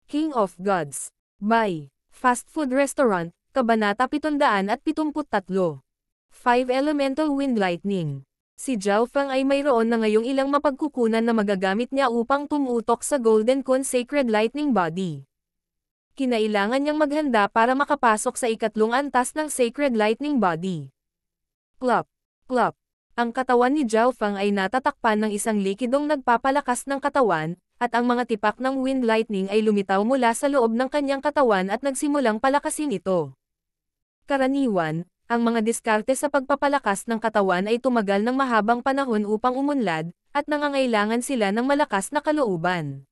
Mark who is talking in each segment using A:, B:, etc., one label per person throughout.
A: King of Gods. By Fast Food Restaurant, Kabanata 773. 5 Elemental Wind Lightning. Si Zhao Feng ay mayroon na ngayong ilang mapagkukunan na magagamit niya upang tumutok sa Golden Cone Sacred Lightning Body. Kinailangan niyang maghanda para makapasok sa ikatlong antas ng Sacred Lightning Body. Plop! Plop! Ang katawan ni Zhao Feng ay natatakpan ng isang likidong nagpapalakas ng katawan, at ang mga tipak ng Wind Lightning ay lumitaw mula sa loob ng kanyang katawan at nagsimulang palakasin ito. Karaniwan, ang mga diskarte sa pagpapalakas ng katawan ay tumagal ng mahabang panahon upang umunlad, at nangangailangan sila ng malakas na kalooban.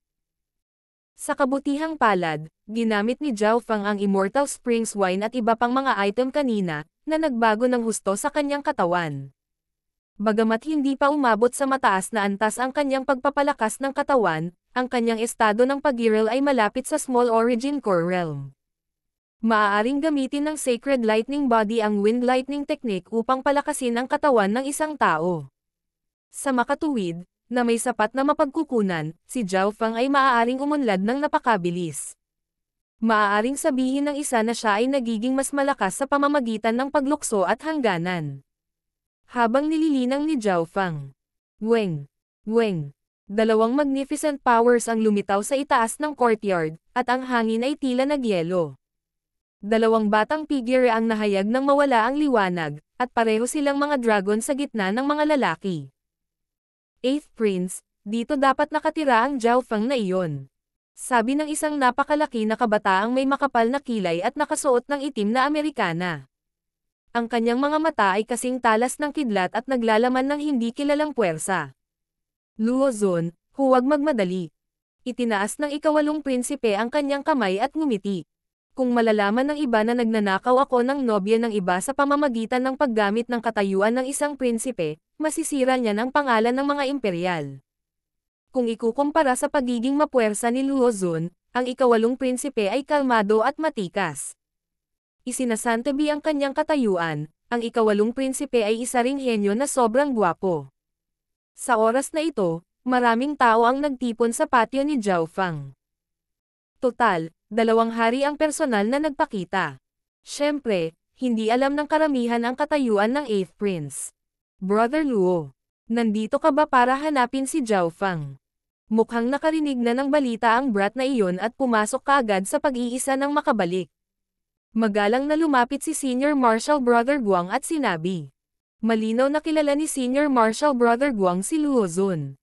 A: Sa kabutihang palad, ginamit ni Zhao Feng ang Immortal Springs Wine at iba pang mga item kanina, na nagbago ng husto sa kanyang katawan. Bagamat hindi pa umabot sa mataas na antas ang kanyang pagpapalakas ng katawan, ang kanyang estado ng pag-giral ay malapit sa Small Origin Core Realm. Maaaring gamitin ng Sacred Lightning Body ang Wind Lightning Technique upang palakasin ang katawan ng isang tao. Sa makatuwid, na may sapat na mapagkukunan, si Zhao Feng ay maaaring umunlad ng napakabilis. Maaaring sabihin ng isa na siya ay nagiging mas malakas sa pamamagitan ng paglukso at hangganan. Habang nililinang ni Zhao Feng. Weng! Weng! Dalawang magnificent powers ang lumitaw sa itaas ng courtyard, at ang hangin ay tila nagyelo. Dalawang batang figure ang nahayag nang mawala ang liwanag, at pareho silang mga dragon sa gitna ng mga lalaki. Eighth Prince, dito dapat nakatira ang Zhao Feng na iyon. Sabi ng isang napakalaki na kabataang may makapal na kilay at nakasuot ng itim na Amerikana. Ang kanyang mga mata ay kasing talas ng kidlat at naglalaman ng hindi kilalang puwersa. Luo Zun, huwag magmadali. Itinaas ng ikawalong prinsipe ang kanyang kamay at ngumiti. Kung malalaman ng iba na nagnanakaw ako ng nobya ng iba sa pamamagitan ng paggamit ng katayuan ng isang prinsipe, masisira niya ng pangalan ng mga imperial. Kung ikukumpara sa pagiging mapuwersa ni Luo Zun, ang ikawalong prinsipe ay kalmado at matikas. Isinasantabi ang kanyang katayuan, ang ikawalong prinsipe ay isa ring henyo na sobrang gwapo. Sa oras na ito, maraming tao ang nagtipon sa patio ni Zhao Feng. Total, 2 hari ang personal na nagpakita. Siyempre, hindi alam ng karamihan ang katayuan ng 8th Prince. Brother Luo, nandito ka ba para hanapin si Zhao Feng? Mukhang nakarinig na ng balita ang brat na iyon at pumasok kaagad sa pag-iisa ng makabalik. Magalang na lumapit si Senior Marshal Brother Guang at sinabi. Malinaw na kilala ni Senior Marshal Brother Guang si Luo Zun.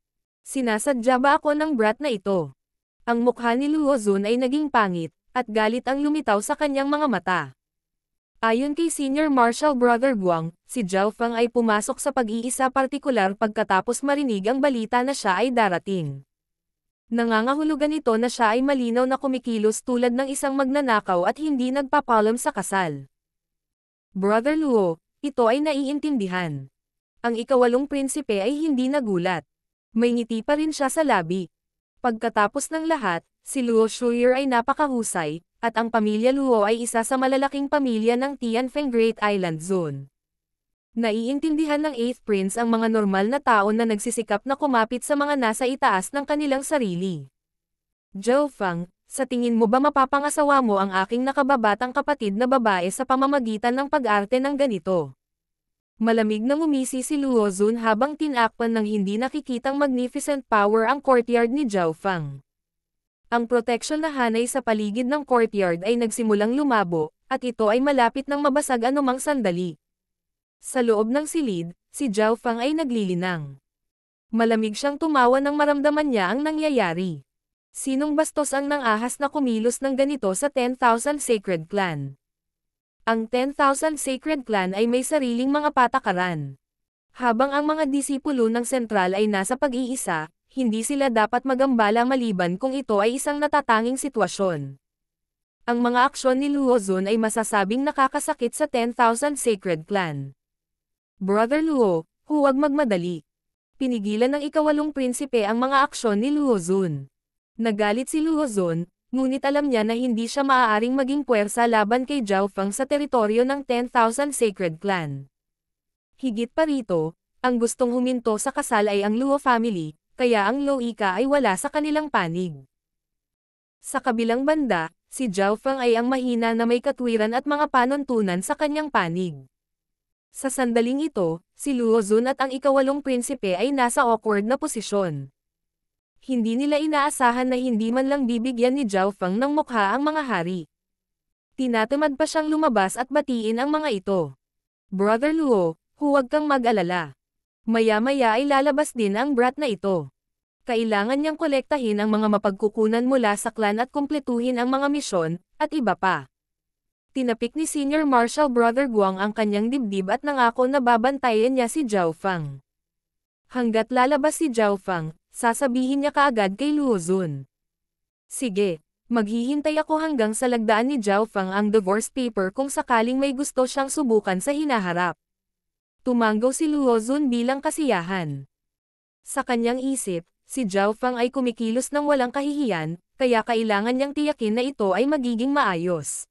A: Sinasadya ba ako ng brat na ito? Ang mukha ni Luo Zun ay naging pangit, at galit ang lumitaw sa kanyang mga mata. Ayon kay Senior Marshal Brother Guang, si Zhao Feng ay pumasok sa pag-iisa partikular pagkatapos marinig ang balita na siya ay darating. Nangangahulugan ito na siya ay malinaw na kumikilos tulad ng isang magnanakaw at hindi nagpapalam sa kasal. Brother Luo, ito ay naiintindihan. Ang ikawalong prinsipe ay hindi nagulat. May ngiti pa rin siya sa labi. Pagkatapos ng lahat, si Luo Shuyer ay napakahusay, at ang pamilya Luo ay isa sa malalaking pamilya ng Tianfeng Great Island Zone. Naiintindihan ng 8th Prince ang mga normal na tao na nagsisikap na kumapit sa mga nasa itaas ng kanilang sarili. Zhao Feng, sa tingin mo ba mapapangasawa mo ang aking nakababatang kapatid na babae sa pamamagitan ng pag-arte ng ganito? Malamig na ngumisi si Luo Zun habang tinakpan ng hindi nakikitang magnificent power ang courtyard ni Zhao Feng. Ang protection na hanay sa paligid ng courtyard ay nagsimulang lumabo, at ito ay malapit ng mabasag anumang sandali. Sa loob ng silid, si Zhao Feng ay naglilinang. Malamig siyang tumawa nang maramdaman niya ang nangyayari. Sinong bastos ang nang-ahas na kumilos ng ganito sa 10,000 Sacred Clan? Ang 10,000 Sacred Clan ay may sariling mga patakaran. Habang ang mga disipulo ng sentral ay nasa pag-iisa, hindi sila dapat magambala maliban kung ito ay isang natatanging sitwasyon. Ang mga aksyon ni Luo Zun ay masasabing nakakasakit sa 10,000 Sacred Clan. Brother Luo, huwag magmadali. Pinigilan ng ikawalong prinsipe ang mga aksyon ni Luo Zun. Nagalit si Luo Zun, ngunit alam niya na hindi siya maaaring maging puwersa laban kay Zhao Feng sa teritoryo ng 10,000 Sacred Clan. Higit pa rito, ang gustong huminto sa kasal ay ang Luo family, kaya ang Luo Ika ay wala sa kanilang panig. Sa kabilang banda, si Zhao Feng ay ang mahina na may katwiran at mga panuntunan sa kanyang panig. Sa sandaling ito, si Luo Zun at ang ikawalong prinsipe ay nasa awkward na posisyon. Hindi nila inaasahan na hindi man lang bibigyan ni Zhao Feng ng mukha ang mga hari. Tinatamad pa siyang lumabas at batiin ang mga ito. Brother Luo, huwag kang mag-alala. Maya-maya ay lalabas din ang brat na ito. Kailangan niyang kolektahin ang mga mapagkukunan mula sa clan at kumpletuhin ang mga misyon, at iba pa. Tinapik ni Senior Marshal Brother Guang ang kanyang dibdib at nangako na babantayan niya si Zhao Feng. Hanggat lalabas si Zhao Feng, sasabihin niya kaagad kay Luo Zun. Sige, maghihintay ako hanggang sa lagdaan ni Zhao Feng ang divorce paper kung sakaling may gusto siyang subukan sa hinaharap. Tumanggaw si Luo Zun bilang kasiyahan. Sa kanyang isip, si Zhao Feng ay kumikilos ng walang kahihiyan, kaya kailangan niyang tiyakin na ito ay magiging maayos.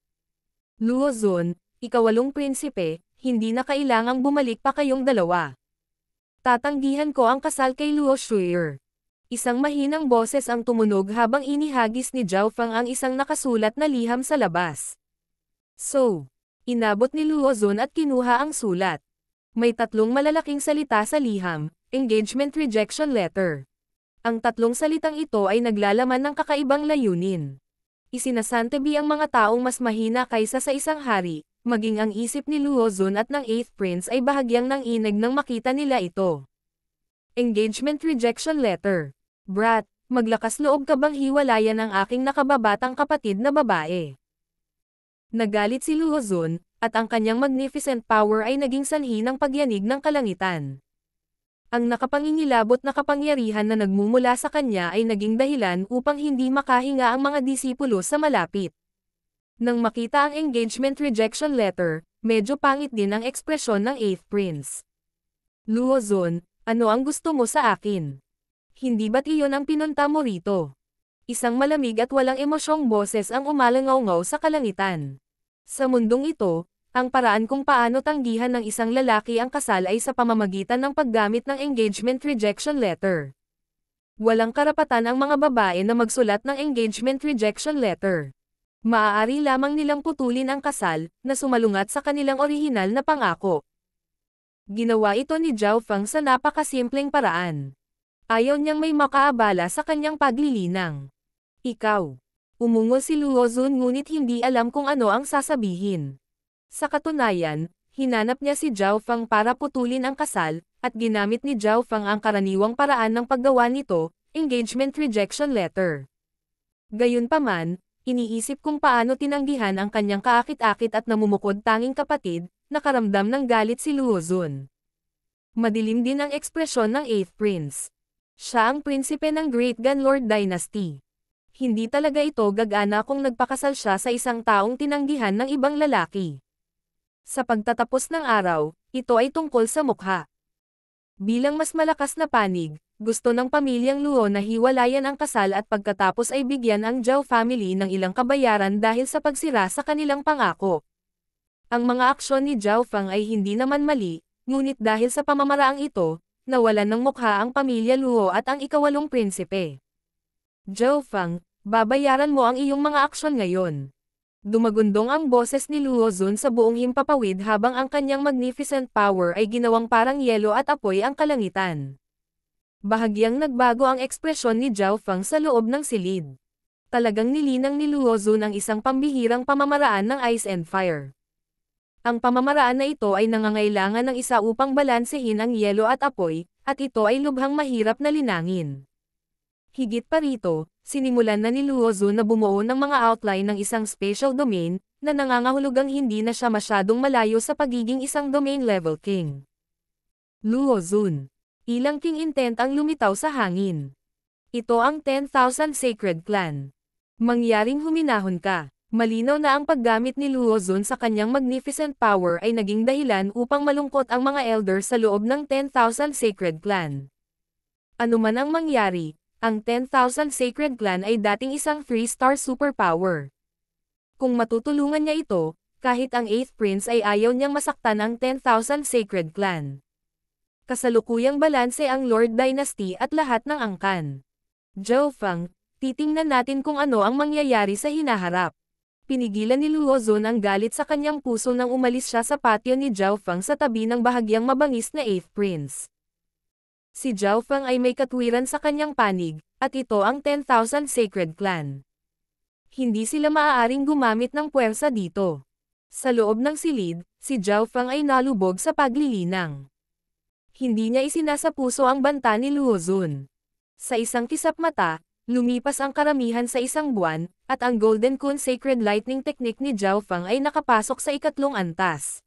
A: Luo Zun, ikawalong prinsipe, hindi na kailangang bumalik pa kayong dalawa. Tatanggihan ko ang kasal kay Luo Shuier. Isang mahinang boses ang tumunog habang inihagis ni Zhao Feng ang isang nakasulat na liham sa labas. So, inabot ni Luo Zun at kinuha ang sulat. May tatlong malalaking salita sa liham, engagement rejection letter. Ang tatlong salitang ito ay naglalaman ng kakaibang layunin. Isinasantabi ang mga taong mas mahina kaysa sa isang hari, maging ang isip ni Luo Zun at ng 8th Prince ay bahagyang nanginig nang makita nila ito. Engagement rejection letter. Brat, maglakas loob ka bang hiwalayan ang aking nakababatang kapatid na babae? Nagalit si Luo Zun, at ang kanyang magnificent power ay naging sanhi ng pagyanig ng kalangitan. Ang nakapangingilabot na kapangyarihan na nagmumula sa kanya ay naging dahilan upang hindi makahinga ang mga disipulo sa malapit. Nang makita ang engagement rejection letter, medyo pangit din ang ekspresyon ng 8th Prince. Luo Zun, ano ang gusto mo sa akin? Hindi ba't iyon ang pinunta mo rito? Isang malamig at walang emosyong boses ang umalangaw-ngaw sa kalangitan. Sa mundong ito, ang paraan kung paano tanggihan ng isang lalaki ang kasal ay sa pamamagitan ng paggamit ng engagement rejection letter. Walang karapatan ang mga babae na magsulat ng engagement rejection letter. Maaari lamang nilang putulin ang kasal, na sumalungat sa kanilang orihinal na pangako. Ginawa ito ni Zhao Feng sa napakasimpleng paraan. Ayaw niyang may makaabala sa kanyang paglilinang. Ikaw. Umungol si Luo Zun ngunit hindi alam kung ano ang sasabihin. Sa katunayan, hinanap niya si Zhao Feng para putulin ang kasal, at ginamit ni Zhao Feng ang karaniwang paraan ng paggawa nito, engagement rejection letter. Gayunpaman, iniisip kung paano tinanggihan ang kanyang kaakit-akit at namumukod tanging kapatid, nakaramdam ng galit si Luo Zun. Madilim din ang ekspresyon ng 8th Prince. Siya ang prinsipe ng Great Gunlord Dynasty. Hindi talaga ito gagana kung nagpakasal siya sa isang taong tinanggihan ng ibang lalaki. Sa pagtatapos ng araw, ito ay tungkol sa mukha. Bilang mas malakas na panig, gusto ng pamilyang Luo na hiwalayan ang kasal at pagkatapos ay bigyan ang Zhao family ng ilang kabayaran dahil sa pagsira sa kanilang pangako. Ang mga aksyon ni Zhao Feng ay hindi naman mali, ngunit dahil sa pamamaraang ito, nawalan ng mukha ang pamilya Luo at ang ikawalong prinsipe. Zhao Feng, babayaran mo ang iyong mga aksyon ngayon. Dumagundong ang boses ni Luo Zun sa buong himpapawid habang ang kanyang magnificent power ay ginawang parang yelo at apoy ang kalangitan. Bahagyang nagbago ang ekspresyon ni Zhao Feng sa loob ng silid. Talagang nilinang ni Luo Zun ang isang pambihirang pamamaraan ng ice and fire. Ang pamamaraan na ito ay nangangailangan ng isa upang balansehin ang yelo at apoy, at ito ay lubhang mahirap na linangin. Higit pa rito, sinimulan na ni Luo Zun na bumuo ng mga outline ng isang spatial domain, na nangangahulugang hindi na siya masyadong malayo sa pagiging isang domain-level king. Luo Zun. Ilang king intent ang lumitaw sa hangin. Ito ang 10,000 Sacred Clan. Mangyaring huminahon ka. Malinaw na ang paggamit ni Luo Zun sa kanyang magnificent power ay naging dahilan upang malungkot ang mga elders sa loob ng 10,000 Sacred Clan. Ano man ang mangyari, ang 10,000 Sacred Clan ay dating isang 3-star superpower. Kung matutulungan niya ito, kahit ang 8th Prince ay ayaw niyang masaktan ang 10,000 Sacred Clan. Kasalukuyang balanse ang Lord Dynasty at lahat ng angkan. Zhao Feng, Titingnan natin kung ano ang mangyayari sa hinaharap. Pinigilan ni Luo Zun ang galit sa kanyang puso nang umalis siya sa patio ni Zhao Feng sa tabi ng bahagyang mabangis na 8th Prince. Si Zhao Feng ay may katwiran sa kanyang panig, at ito ang 10,000 Sacred Clan. Hindi sila maaaring gumamit ng puwersa dito. Sa loob ng silid, si Zhao Feng ay nalubog sa paglilinang. Hindi niya isinasapuso ang banta ni Luo Zun. Sa isang kisap mata, lumipas ang karamihan sa isang buwan, at ang Golden Kun Sacred Lightning Technique ni Zhao Feng ay nakapasok sa ikatlong antas.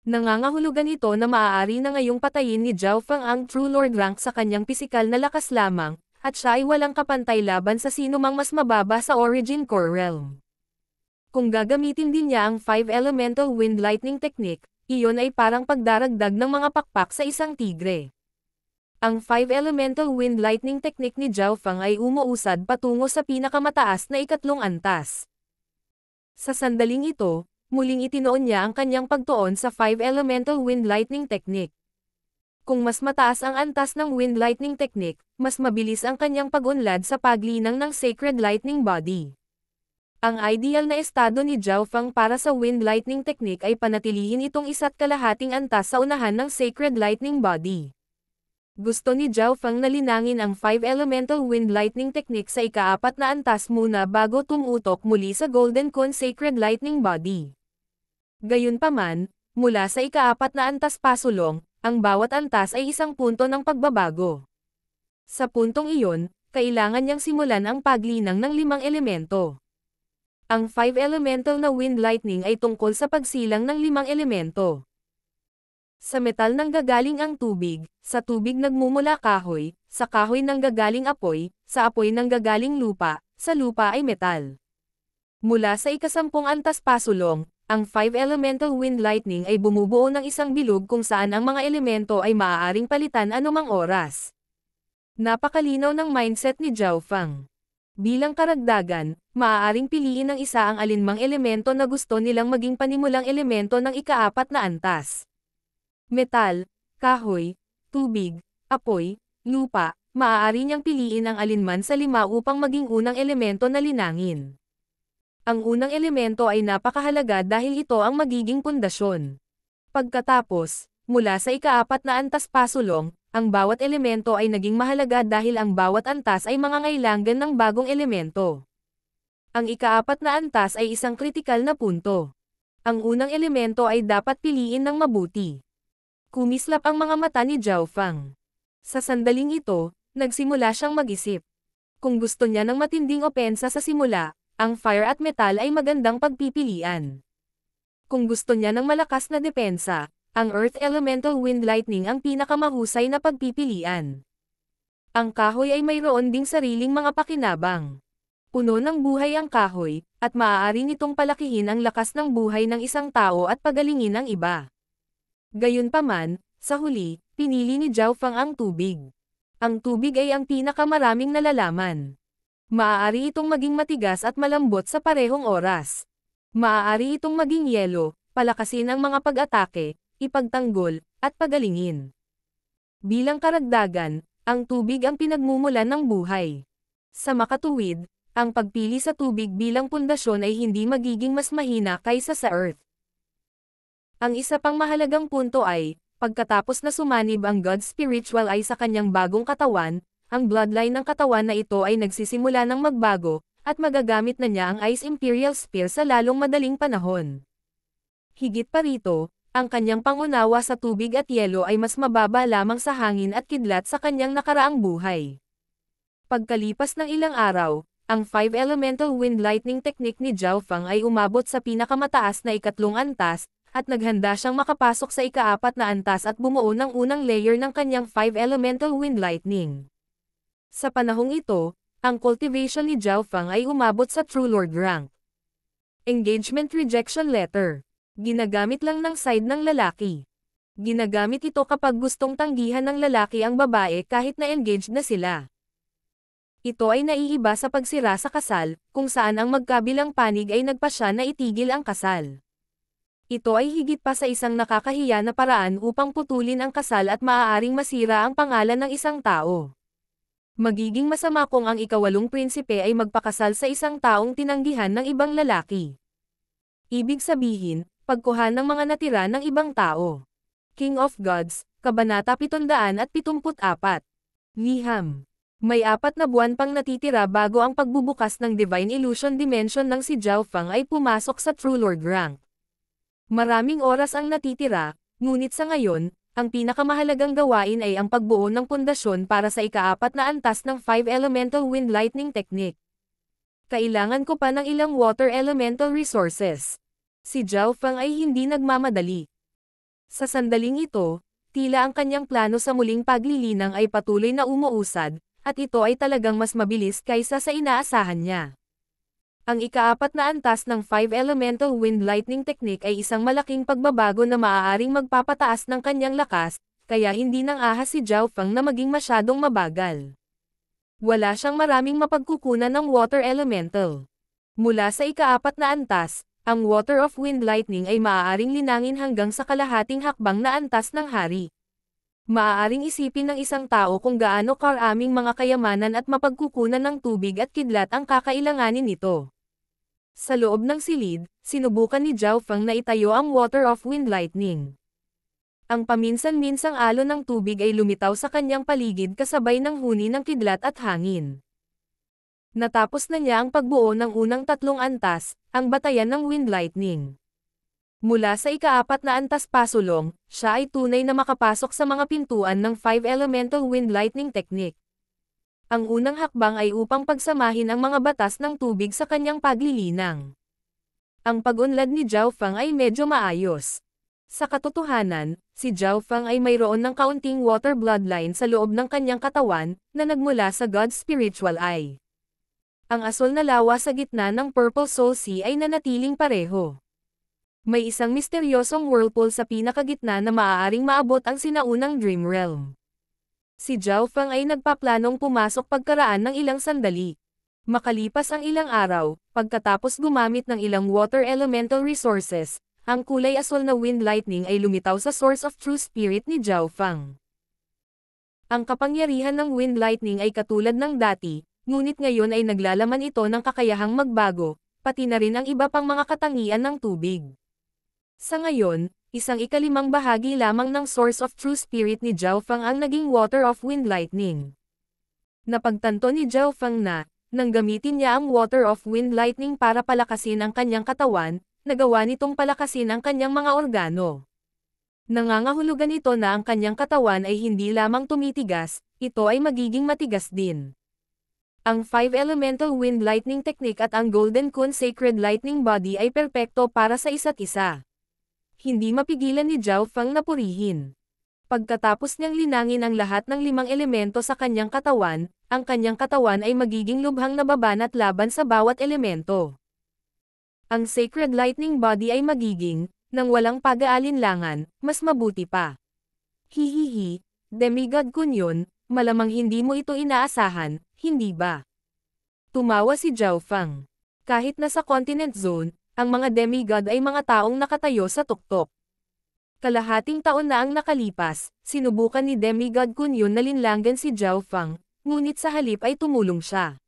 A: Nangangahulugan ito na maaari na ngayong patayin ni Zhao Feng ang True Lord rank sa kanyang pisikal na lakas lamang, at siya ay walang kapantay laban sa sinumang mas mababa sa Origin Core Realm. Kung gagamitin din niya ang 5 Elemental Wind Lightning Technique, iyon ay parang pagdaragdag ng mga pakpak sa isang tigre. Ang 5 Elemental Wind Lightning Technique ni Zhao Feng ay umuusad patungo sa pinakamataas na ikatlong antas. Sa sandaling ito, muling itinoon niya ang kanyang pagtuon sa 5 Elemental Wind Lightning Technique. Kung mas mataas ang antas ng Wind Lightning Technique, mas mabilis ang kanyang pag-unlad sa paglinang ng Sacred Lightning Body. Ang ideal na estado ni Zhao Feng para sa Wind Lightning Technique ay panatilihin itong 1.5 antas sa unahan ng Sacred Lightning Body. Gusto ni Zhao Feng na linangin ang 5 Elemental Wind Lightning Technique sa ika-4 na antas muna bago tumutok muli sa Golden Kun Sacred Lightning Body. Gayunpaman, mula sa ika-4 na antas pasulong, ang bawat antas ay isang punto ng pagbabago. Sa puntong iyon, kailangan niyang simulan ang paglinang ng 5 elemento. Ang 5 elemental na wind lightning ay tungkol sa pagsilang ng 5 elemento. Sa metal nanggagaling ang tubig, sa tubig nagmumula kahoy, sa kahoy nanggagaling apoy, sa apoy nanggagaling lupa, sa lupa ay metal. Mula sa ika-10 antas pasulong, ang 5 elemental wind lightning ay bumubuo ng isang bilog kung saan ang mga elemento ay maaaring palitan anumang oras. Napakalinaw ng mindset ni Zhao Feng. Bilang karagdagan, maaaring piliin ng isa ang alinmang elemento na gusto nilang maging panimulang elemento ng ika-4 na antas. Metal, kahoy, tubig, apoy, lupa, maaari niyang piliin ang alinman sa 5 upang maging unang elemento na linangin. Ang unang elemento ay napakahalaga dahil ito ang magiging pundasyon. Pagkatapos, mula sa ika-4 na antas pasulong, ang bawat elemento ay naging mahalaga dahil ang bawat antas ay mangangailangan ng bagong elemento. Ang ika-4 na antas ay isang kritikal na punto. Ang unang elemento ay dapat piliin ng mabuti. Kumislap ang mga mata ni Zhao Feng. Sa sandaling ito, nagsimula siyang mag-isip. Kung gusto niya ng matinding opensa sa simula, ang fire at metal ay magandang pagpipilian. Kung gusto niya ng malakas na depensa, ang Earth Elemental Wind Lightning ang pinakamahusay na pagpipilian. Ang kahoy ay mayroon ding sariling mga pakinabang. Puno ng buhay ang kahoy, at maaari nitong palakihin ang lakas ng buhay ng isang tao at pagalingin ang iba. Gayunpaman, sa huli, pinili ni Zhao Feng ang tubig. Ang tubig ay ang pinakamaraming nalalaman. Maaari itong maging matigas at malambot sa parehong oras. Maaari itong maging yelo, palakasin ang mga pag-atake, ipagtanggol, at pagalingin. Bilang karagdagan, ang tubig ang pinagmumulan ng buhay. Sa makatuwid, ang pagpili sa tubig bilang pundasyon ay hindi magiging mas mahina kaysa sa Earth. Ang isa pang mahalagang punto ay, pagkatapos na sumanib ang God Spiritual Eye sa kanyang bagong katawan, ang bloodline ng katawan na ito ay nagsisimula ng magbago, at magagamit na niya ang Ice Imperial Spear sa lalong madaling panahon. Higit pa rito, ang kanyang pangunawa sa tubig at yelo ay mas mababa lamang sa hangin at kidlat sa kanyang nakaraang buhay. Pagkalipas ng ilang araw, ang 5 Elemental Wind Lightning Technique ni Zhao Feng ay umabot sa pinakamataas na ikatlong antas, at naghanda siyang makapasok sa ika-4 na antas at bumuo ng unang layer ng kanyang 5 Elemental Wind Lightning. Sa panahong ito, ang cultivation ni Zhao Feng ay umabot sa True Lord rank. Engagement Rejection Letter. Ginagamit lang ng side ng lalaki. Ginagamit ito kapag gustong tanggihan ng lalaki ang babae kahit na engaged na sila. Ito ay naiiba sa pagsira sa kasal, kung saan ang magkabilang panig ay nagpasya na itigil ang kasal. Ito ay higit pa sa isang nakakahiya na paraan upang putulin ang kasal at maaaring masira ang pangalan ng isang tao. Magiging masama kung ang ikawalong prinsipe ay magpakasal sa isang taong tinanggihan ng ibang lalaki. Ibig sabihin, pagkuha ng mga natira ng ibang tao. King of Gods, Kabanata 774. Liham. May 4 na buwan pang natitira bago ang pagbubukas ng Divine Illusion Dimension ng si Zhao Fang ay pumasok sa True Lord rank. Maraming oras ang natitira, ngunit sa ngayon, ang pinakamahalagang gawain ay ang pagbuo ng pundasyon para sa ika-4 na antas ng 5 Elemental Wind Lightning Technique. Kailangan ko pa ng ilang Water Elemental Resources. Si Zhao Fang ay hindi nagmamadali. Sa sandaling ito, tila ang kanyang plano sa muling paglilinang ay patuloy na umuusad, at ito ay talagang mas mabilis kaysa sa inaasahan niya. Ang ika-4 na antas ng 5 Elemental Wind Lightning Technique ay isang malaking pagbabago na maaaring magpapataas ng kanyang lakas, kaya hindi nang ahas si Zhao Fang na maging masyadong mabagal. Wala siyang maraming mapagkukunan ng Water Elemental. Mula sa ika-4 na antas, ang Water of Wind Lightning ay maaaring linangin hanggang sa kalahating hakbang na antas ng hari. Maaaring isipin ng isang tao kung gaano karaming mga kayamanan at mapagkukunan ng tubig at kidlat ang kakailanganin nito. Sa loob ng silid, sinubukan ni Zhao Fang na itayo ang Water of Wind Lightning. Ang paminsan-minsang alon ng tubig ay lumitaw sa kanyang paligid kasabay ng huni ng kidlat at hangin. Natapos na niya ang pagbuo ng unang 3 antas, ang batayan ng Wind Lightning. Mula sa ika-4 na antas pasulong, siya ay tunay na makapasok sa mga pintuan ng 5 Elemental Wind Lightning Technique. Ang unang hakbang ay upang pagsamahin ang mga batas ng tubig sa kanyang paglilinang. Ang pag-unlad ni Zhao Fang ay medyo maayos. Sa katotohanan, si Zhao Fang ay mayroon ng kaunting water bloodline sa loob ng kanyang katawan, na nagmula sa God's spiritual eye. Ang asol na lawa sa gitna ng Purple Soul Sea ay nanatiling pareho. May isang misteryosong whirlpool sa pinakagitna na maaaring maabot ang sinaunang Dream Realm. Si Zhao Fang ay nagpaplanong pumasok pagkaraan ng ilang sandali. Makalipas ang ilang araw, pagkatapos gumamit ng ilang water elemental resources, ang kulay asol na wind lightning ay lumitaw sa source of true spirit ni Zhao Fang. Ang kapangyarihan ng wind lightning ay katulad ng dati, ngunit ngayon ay naglalaman ito ng kakayahang magbago, pati na rin ang iba pang mga katangian ng tubig. Sa ngayon, isang ika-5 bahagi lamang ng source of true spirit ni Zhao Fang ang naging water of wind lightning. Napagtanto ni Zhao Fang na, nang gamitin niya ang water of wind lightning para palakasin ang kanyang katawan, nagawa nitong palakasin ang kanyang mga organo. Nangangahulugan ito na ang kanyang katawan ay hindi lamang tumitigas, ito ay magiging matigas din. Ang 5 Elemental Wind Lightning Technique at ang Golden Kun Sacred Lightning Body ay perpekto para sa isa't isa. Hindi mapigilan ni Zhao Fang na purihin. Pagkatapos niyang linangin ang lahat ng 5 elemento sa kanyang katawan, ang kanyang katawan ay magiging lubhang nababanat laban sa bawat elemento. Ang Sacred Lightning Body ay magiging, nang walang pag-aalinlangan, mas mabuti pa. Hihihi, demigod kun yun, malamang hindi mo ito inaasahan, hindi ba? Tumawa si Zhao Fang. Kahit nasa Continent Zone, ang mga demigod ay mga taong nakatayo sa tuktok. Kalahating taon na ang nakalipas, sinubukan ni Demigod Kun Yun na linlanggan si Zhao Fang, ngunit sa halip ay tumulong siya.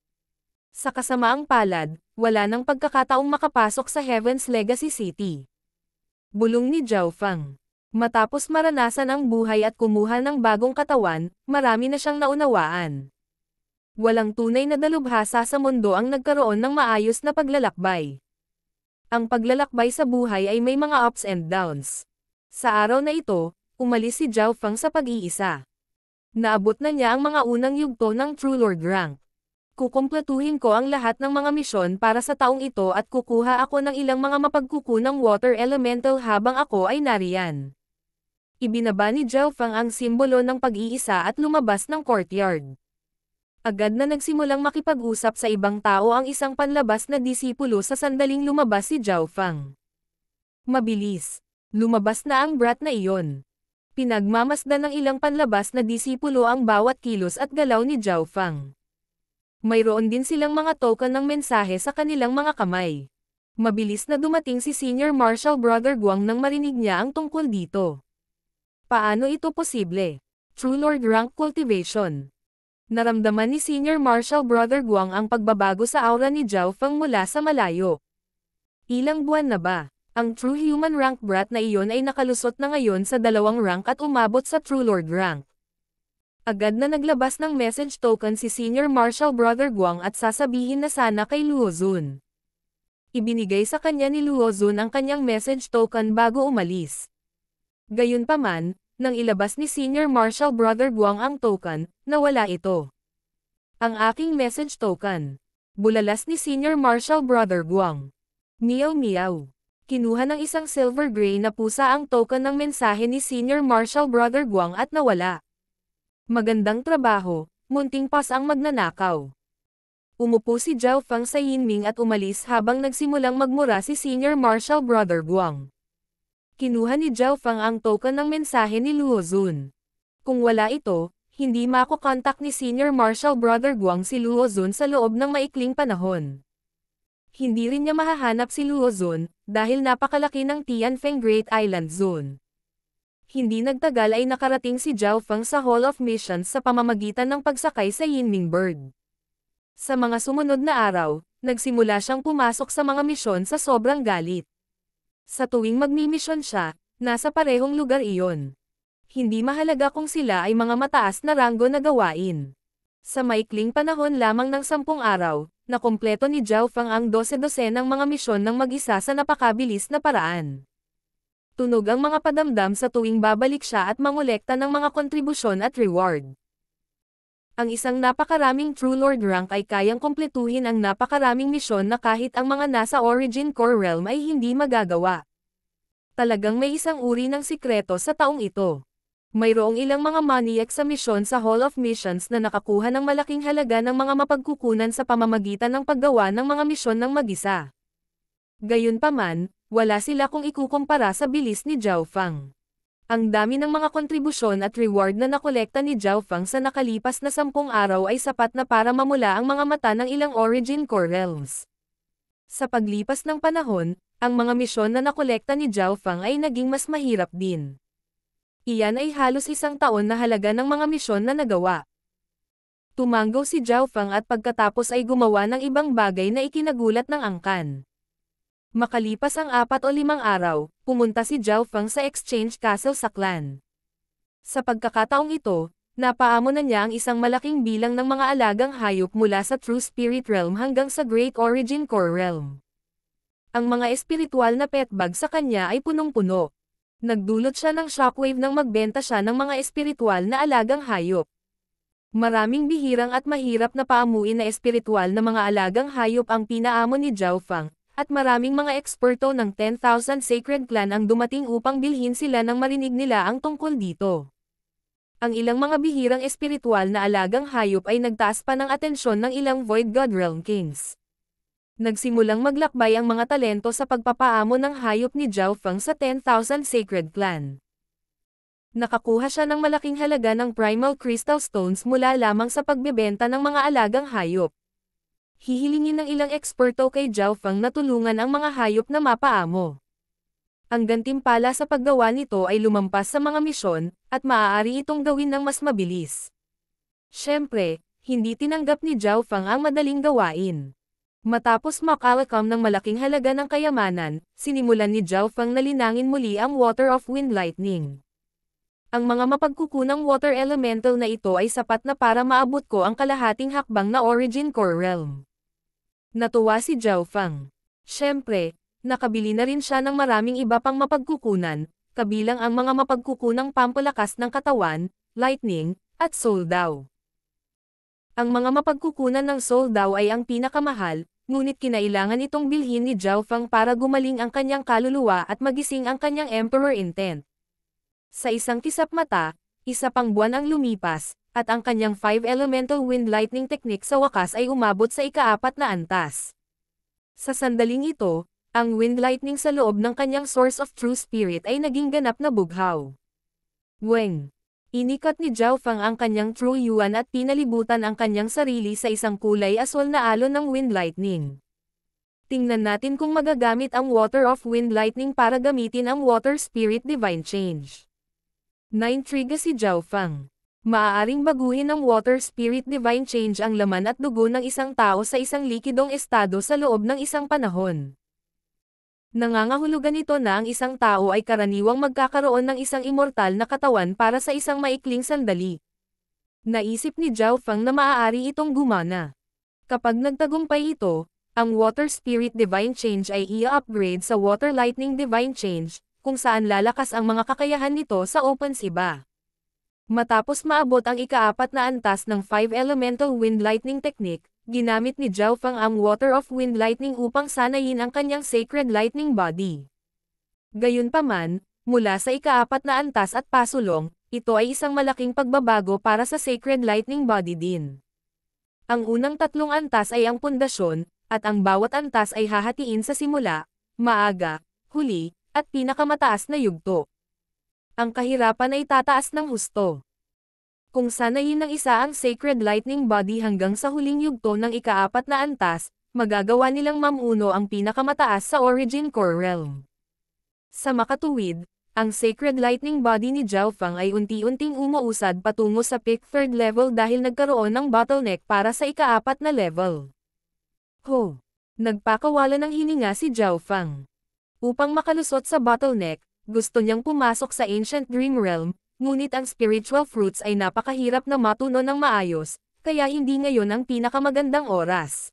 A: Sa kasamaang palad, wala nang pagkakataong makapasok sa Heaven's Legacy City. Bulong ni Zhao Fang. Matapos maranasan ang buhay at kumuha ng bagong katawan, marami na siyang naunawaan. Walang tunay na dalubhasa sa mundo ang nagkaroon ng maayos na paglalakbay. Ang paglalakbay sa buhay ay may mga ups and downs. Sa araw na ito, umalis si Zhao Fang sa pag-iisa. Naabot na niya ang mga unang yugto ng True Lord rank. Kukumpletuhin ko ang lahat ng mga misyon para sa taong ito at kukuha ako ng ilang mga mapagkukunang water elemental habang ako ay nariyan. Ibinaba ni Zhao Fang ang simbolo ng pag-iisa at lumabas ng courtyard. Agad na nagsimulang makipag-usap sa ibang tao ang isang panlabas na disipulo sa sandaling lumabas si Zhao Fang. Mabilis. Lumabas na ang brat na iyon. Pinagmamasdan ng ilang panlabas na disipulo ang bawat kilos at galaw ni Zhao Fang. Mayroon din silang mga token ng mensahe sa kanilang mga kamay. Mabilis na dumating si Senior Marshal Brother Guang nang marinig niya ang tungkol dito. Paano ito posible? True Lord rank cultivation. Naramdaman ni Senior Marshal Brother Guang ang pagbabago sa aura ni Zhao Feng mula sa malayo. Ilang buwan na ba? Ang True Human rank brat na iyon ay nakalusot na ngayon sa 2 rank at umabot sa True Lord rank. Agad na naglabas ng message token si Senior Marshal Brother Guang at sasabihin na sana kay Luo Zun. Ibinigay sa kanya ni Luo Zun ang kanyang message token bago umalis. Gayunpaman, nang ilabas ni Senior Marshal Brother Guang ang token, nawala ito. Ang aking message token. Bulalas ni Senior Marshal Brother Guang. Meow meow. Kinuha ng isang silver gray na pusa ang token ng mensahe ni Senior Marshal Brother Guang at nawala. Magandang trabaho, munting pas ang magnanakaw. Umupo si Zhao Feng sa Yinming at umalis habang nagsimulang magmura si Senior Marshal Brother Guang. Kinuha ni Zhao Feng ang token ng mensahe ni Luo Zun. Kung wala ito, hindi makokontak ni Senior Marshal Brother Guang si Luo Zun sa loob ng maikling panahon. Hindi rin niya mahahanap si Luo Zun, dahil napakalaki ng Tianfeng Great Island Zone. Hindi nagtagal ay nakarating si Zhao Feng sa Hall of Missions sa pamamagitan ng pagsakay sa Yinming Bird. Sa mga sumunod na araw, nagsimula siyang pumasok sa mga misyon sa sobrang galit. Sa tuwing magmimisyon siya, nasa parehong lugar iyon. Hindi mahalaga kung sila ay mga mataas na ranggo na gawain. Sa maikling panahon lamang ng 10 araw, nakumpleto ni Zhao Feng ang 12-12 ng mga misyon ng mag-isa sa napakabilis na paraan. Tunog ang mga padamdam sa tuwing babalik siya at mangolekta ng mga kontribusyon at reward. Ang isang napakaraming True Lord rank ay kayang kumpletuhin ang napakaraming misyon na kahit ang mga nasa Origin Core Realm ay hindi magagawa. Talagang may isang uri ng sikreto sa taong ito. Mayroong ilang mga maniac sa misyon sa Hall of Missions na nakakuha ng malaking halaga ng mga mapagkukunan sa pamamagitan ng paggawa ng mga misyon ng mag-isa. Gayunpaman, wala sila kung ikukumpara sa bilis ni Zhao Feng. Ang dami ng mga kontribusyon at reward na nakolekta ni Zhao Feng sa nakalipas na 10 araw ay sapat na para mamula ang mga mata ng ilang Origin Core Realms. Sa paglipas ng panahon, ang mga misyon na nakolekta ni Zhao Feng ay naging mas mahirap din. Iyan ay halos 1 taon na halaga ng mga misyon na nagawa. Tumanggo si Zhao Feng at pagkatapos ay gumawa ng ibang bagay na ikinagulat ng angkan. Makalipas ang 4 o 5 araw, pumunta si Zhao Feng sa Exchange Castle sa clan. Sa pagkakataong ito, napaamo na niya ang isang malaking bilang ng mga alagang hayop mula sa True Spirit Realm hanggang sa Great Origin Core Realm. Ang mga espiritual na pet bag sa kanya ay punong-puno. Nagdulot siya ng shockwave nang magbenta siya ng mga espiritual na alagang hayop. Maraming bihirang at mahirap na paamuin na espiritual na mga alagang hayop ang pinaamo ni Zhao Feng. At maraming mga eksperto ng 10,000 Sacred Clan ang dumating upang bilhin sila nang marinig nila ang tungkol dito. Ang ilang mga bihirang espiritual na alagang hayop ay nagtaas pa ng atensyon ng ilang Void God Realm Kings. Nagsimulang maglakbay ang mga talento sa pagpapaamo ng hayop ni Zhao Feng sa 10,000 Sacred Clan. Nakakuha siya ng malaking halaga ng Primal Crystal Stones mula lamang sa pagbebenta ng mga alagang hayop. Hihilingin ng ilang eksperto kay Zhao Feng na tulungan ang mga hayop na mapaamo. Ang gantimpala sa paggawa nito ay lumampas sa mga misyon, at maaari itong gawin ng mas mabilis. Siyempre, hindi tinanggap ni Zhao Feng ang madaling gawain. Matapos makalakam ng malaking halaga ng kayamanan, sinimulan ni Zhao Feng na linangin muli ang Water of Wind Lightning. Ang mga mapagkukunang water elemental na ito ay sapat na para maabot ko ang kalahating hakbang na Origin Core Realm. Natuwa si Zhao Feng. Siyempre, nakabili na rin siya ng maraming iba pang mapagkukunan, kabilang ang mga mapagkukunang pampalakas ng katawan, lightning, at soul daw. Ang mga mapagkukunan ng soul daw ay ang pinakamahal, ngunit kinailangan itong bilhin ni Zhao Feng para gumaling ang kanyang kaluluwa at magising ang kanyang Emperor Intent. Sa isang kisap mata, 1 pang buwan ang lumipas, at ang kanyang 5 Elemental Wind Lightning Technique sa wakas ay umabot sa ika-4 na antas. Sa sandaling ito, ang Wind Lightning sa loob ng kanyang Source of True Spirit ay naging ganap na bughaw. Weng! Inikat ni Zhao Feng ang kanyang True Yuan at pinalibutan ang kanyang sarili sa isang kulay aswal na alon ng Wind Lightning. Tingnan natin kung magagamit ang Water of Wind Lightning para gamitin ang Water Spirit Divine Change. Naintriga si Zhao Feng. Maaaring baguhin ng Water Spirit Divine Change ang laman at dugo ng isang tao sa isang likidong estado sa loob ng isang panahon. Nangangahulugan ito na ang isang tao ay karaniwang magkakaroon ng isang immortal na katawan para sa isang maikling sandali. Naisip ni Zhao Feng na maaari itong gumana. Kapag nagtagumpay ito, ang Water Spirit Divine Change ay i-upgrade sa Water Lightning Divine Change, kung saan lalakas ang mga kakayahan nito sa OpenSiba. Matapos maabot ang ika-4 na antas ng 5 Elemental Wind Lightning Technique, ginamit ni Zhao Feng ang Water of Wind Lightning upang sanayin ang kanyang Sacred Lightning Body. Gayunpaman, mula sa ika-4 na antas at pasulong, ito ay isang malaking pagbabago para sa Sacred Lightning Body din. Ang unang 3 antas ay ang pundasyon, at ang bawat antas ay hahatiin sa simula, maaga, huli, at pinakamataas na yugto. Ang kahirapan ay tataas ng husto. Kung sanayin ng isa ang Sacred Lightning Body hanggang sa huling yugto ng ika-4 na antas, magagawa nilang mamuno ang pinakamataas sa Origin Core Realm. Sa makatuwid, ang Sacred Lightning Body ni Zhao Feng ay unti-unting umuusad patungo sa peak 3rd level dahil nagkaroon ng bottleneck para sa ika-4 na level. Ho! Nagpakawala ng hininga si Zhao Feng. Upang makalusot sa bottleneck, gusto niyang pumasok sa Ancient Dream Realm, ngunit ang spiritual fruits ay napakahirap na matuno ng maayos, kaya hindi ngayon ang pinakamagandang oras.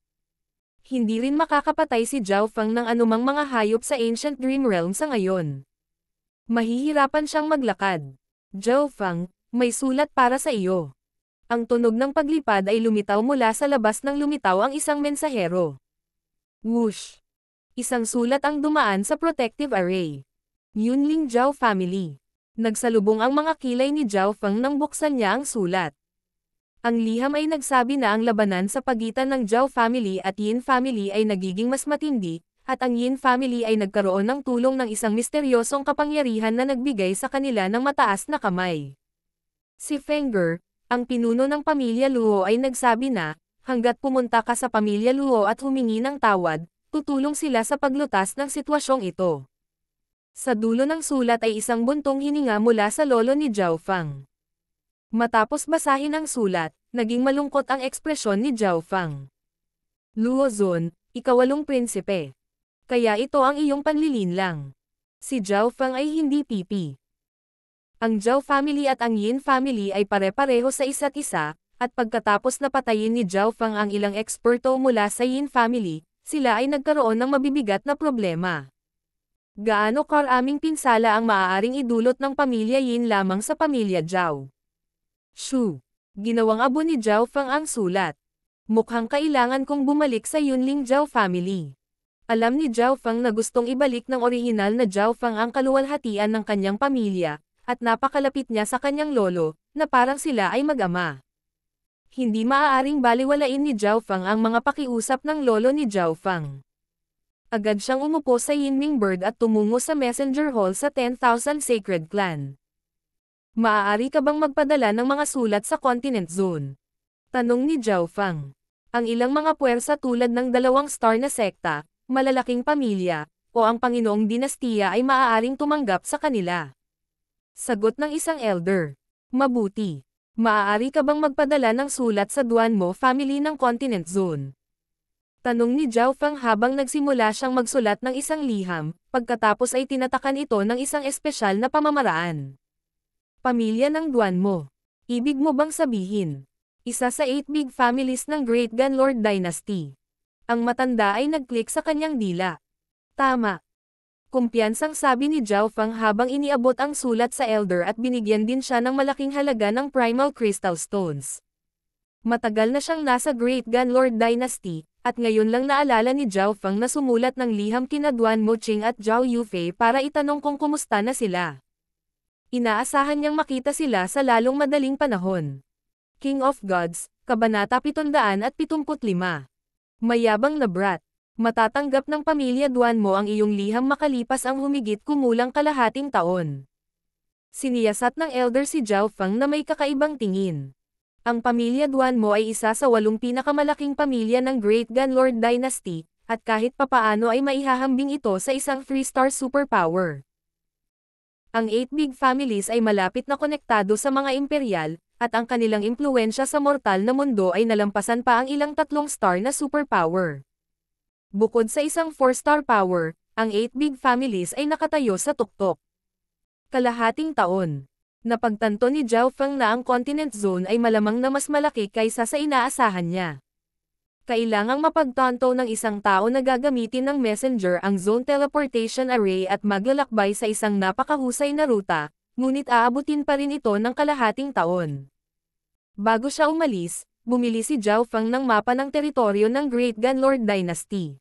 A: Hindi rin makakapatay si Zhao Feng ng anumang mga hayop sa Ancient Dream Realm sa ngayon. Mahihirapan siyang maglakad. Zhao Feng, may sulat para sa iyo. Ang tunog ng paglipad ay lumitaw mula sa labas ng lumitaw ang isang mensahero. Whoosh! Isang sulat ang dumaan sa protective array. Yunling Zhao Family. Nagsalubong ang mga kilay ni Zhao Feng nang buksan niya ang sulat. Ang liham ay nagsabi na ang labanan sa pagitan ng Zhao Family at Yin Family ay nagiging mas matindi, at ang Yin Family ay nagkaroon ng tulong ng isang misteryosong kapangyarihan na nagbigay sa kanila ng mataas na kamay. Si Fenger, ang pinuno ng pamilya Luo ay nagsabi na, hanggat pumunta ka sa pamilya Luo at humingi ng tawad, tutulong sila sa paglutas ng sitwasyong ito. Sa dulo ng sulat ay isang buntong hininga mula sa lolo ni Zhao Feng. Matapos basahin ang sulat, naging malungkot ang ekspresyon ni Zhao Feng. Luo Zun, ika-8 prinsipe. Kaya ito ang iyong panlilinlang. Si Zhao Feng ay hindi pipi. Ang Zhao Family at ang Yin Family ay pare-pareho sa isa't isa, at pagkatapos na patayin ni Zhao Feng ang ilang eksperto mula sa Yin Family, sila ay nagkaroon ng mabibigat na problema. Gaano karaming pinsala ang maaaring idulot ng pamilya Yin lamang sa pamilya Zhao? Shu. Ginawang abo ni Zhao Feng ang sulat. Mukhang kailangan kong bumalik sa Yunling Zhao Family. Alam ni Zhao Feng na gustong ibalik ng orihinal na Zhao Feng ang kaluwalhatian ng kanyang pamilya, at napakalapit niya sa kanyang lolo, na parang sila ay mag-ama. Hindi maaaring baliwalain ni Zhao Feng ang mga pakiusap ng lolo ni Zhao Feng. Agad siyang umupo sa Yinming Bird at tumungo sa Messenger Hall sa 10,000 Sacred Clan. Maaari ka bang magpadala ng mga sulat sa Continent Zone? Tanong ni Zhao Feng. Ang ilang mga puwersa tulad ng 2 star na sekta, malalaking pamilya, o ang Panginoong Dinastiya ay maaaring tumanggap sa kanila. Sagot ng isang elder. Mabuti. Maaari ka bang magpadala ng sulat sa Duanmo Family ng Continent Zone? Tanong ni Zhao Feng habang nagsimula siyang magsulat ng isang liham, pagkatapos ay tinatakan ito ng isang espesyal na pamamaraan. Pamilya ng Duanmo. Ibig mo bang sabihin? Isa sa 8 big families ng Great Gunlord Dynasty. Ang matanda ay nag-click sa kanyang dila. Tama. Kumpiyansang sabi ni Zhao Feng habang iniabot ang sulat sa elder at binigyan din siya ng malaking halaga ng Primal Crystal Stones. Matagal na siyang nasa Great Gunlord Dynasty, at ngayon lang naalala ni Zhao Feng na sumulat ng liham kina Duanmo Qing at Zhao Yufei para itanong kung kumusta na sila. Inaasahan niyang makita sila sa lalong madaling panahon. King of Gods, Kabanata 775. Mayabang na brat. Matatanggap ng pamilya Duanmo ang iyong liham makalipas ang humigit kumulang kalahating taon. Siniyasat ng elder si Zhao Feng na may kakaibang tingin. Ang pamilya Duanmo ay isa sa 8 pinakamalaking pamilya ng Great Gunlord Dynasty, at kahit papaano ay maihahambing ito sa isang 3-star superpower. Ang 8 big families ay malapit na konektado sa mga imperial, at ang kanilang impluwensya sa mortal na mundo ay nalampasan pa ang ilang 3-star na superpower. Bukod sa isang 4-star power, ang 8 big families ay nakatayo sa tuktok. Kalahating taon. Napagtanto ni Zhao Feng na ang continent zone ay malamang na mas malaki kaysa sa inaasahan niya. Kailangang mapagtanto ng isang tao na gagamitin ng messenger ang zone teleportation array at maglalakbay sa isang napakahusay na ruta, ngunit aabutin pa rin ito ng kalahating taon. Bago siya umalis, bumili si Zhao Feng ng mapa ng teritoryo ng Great Gunlord Dynasty.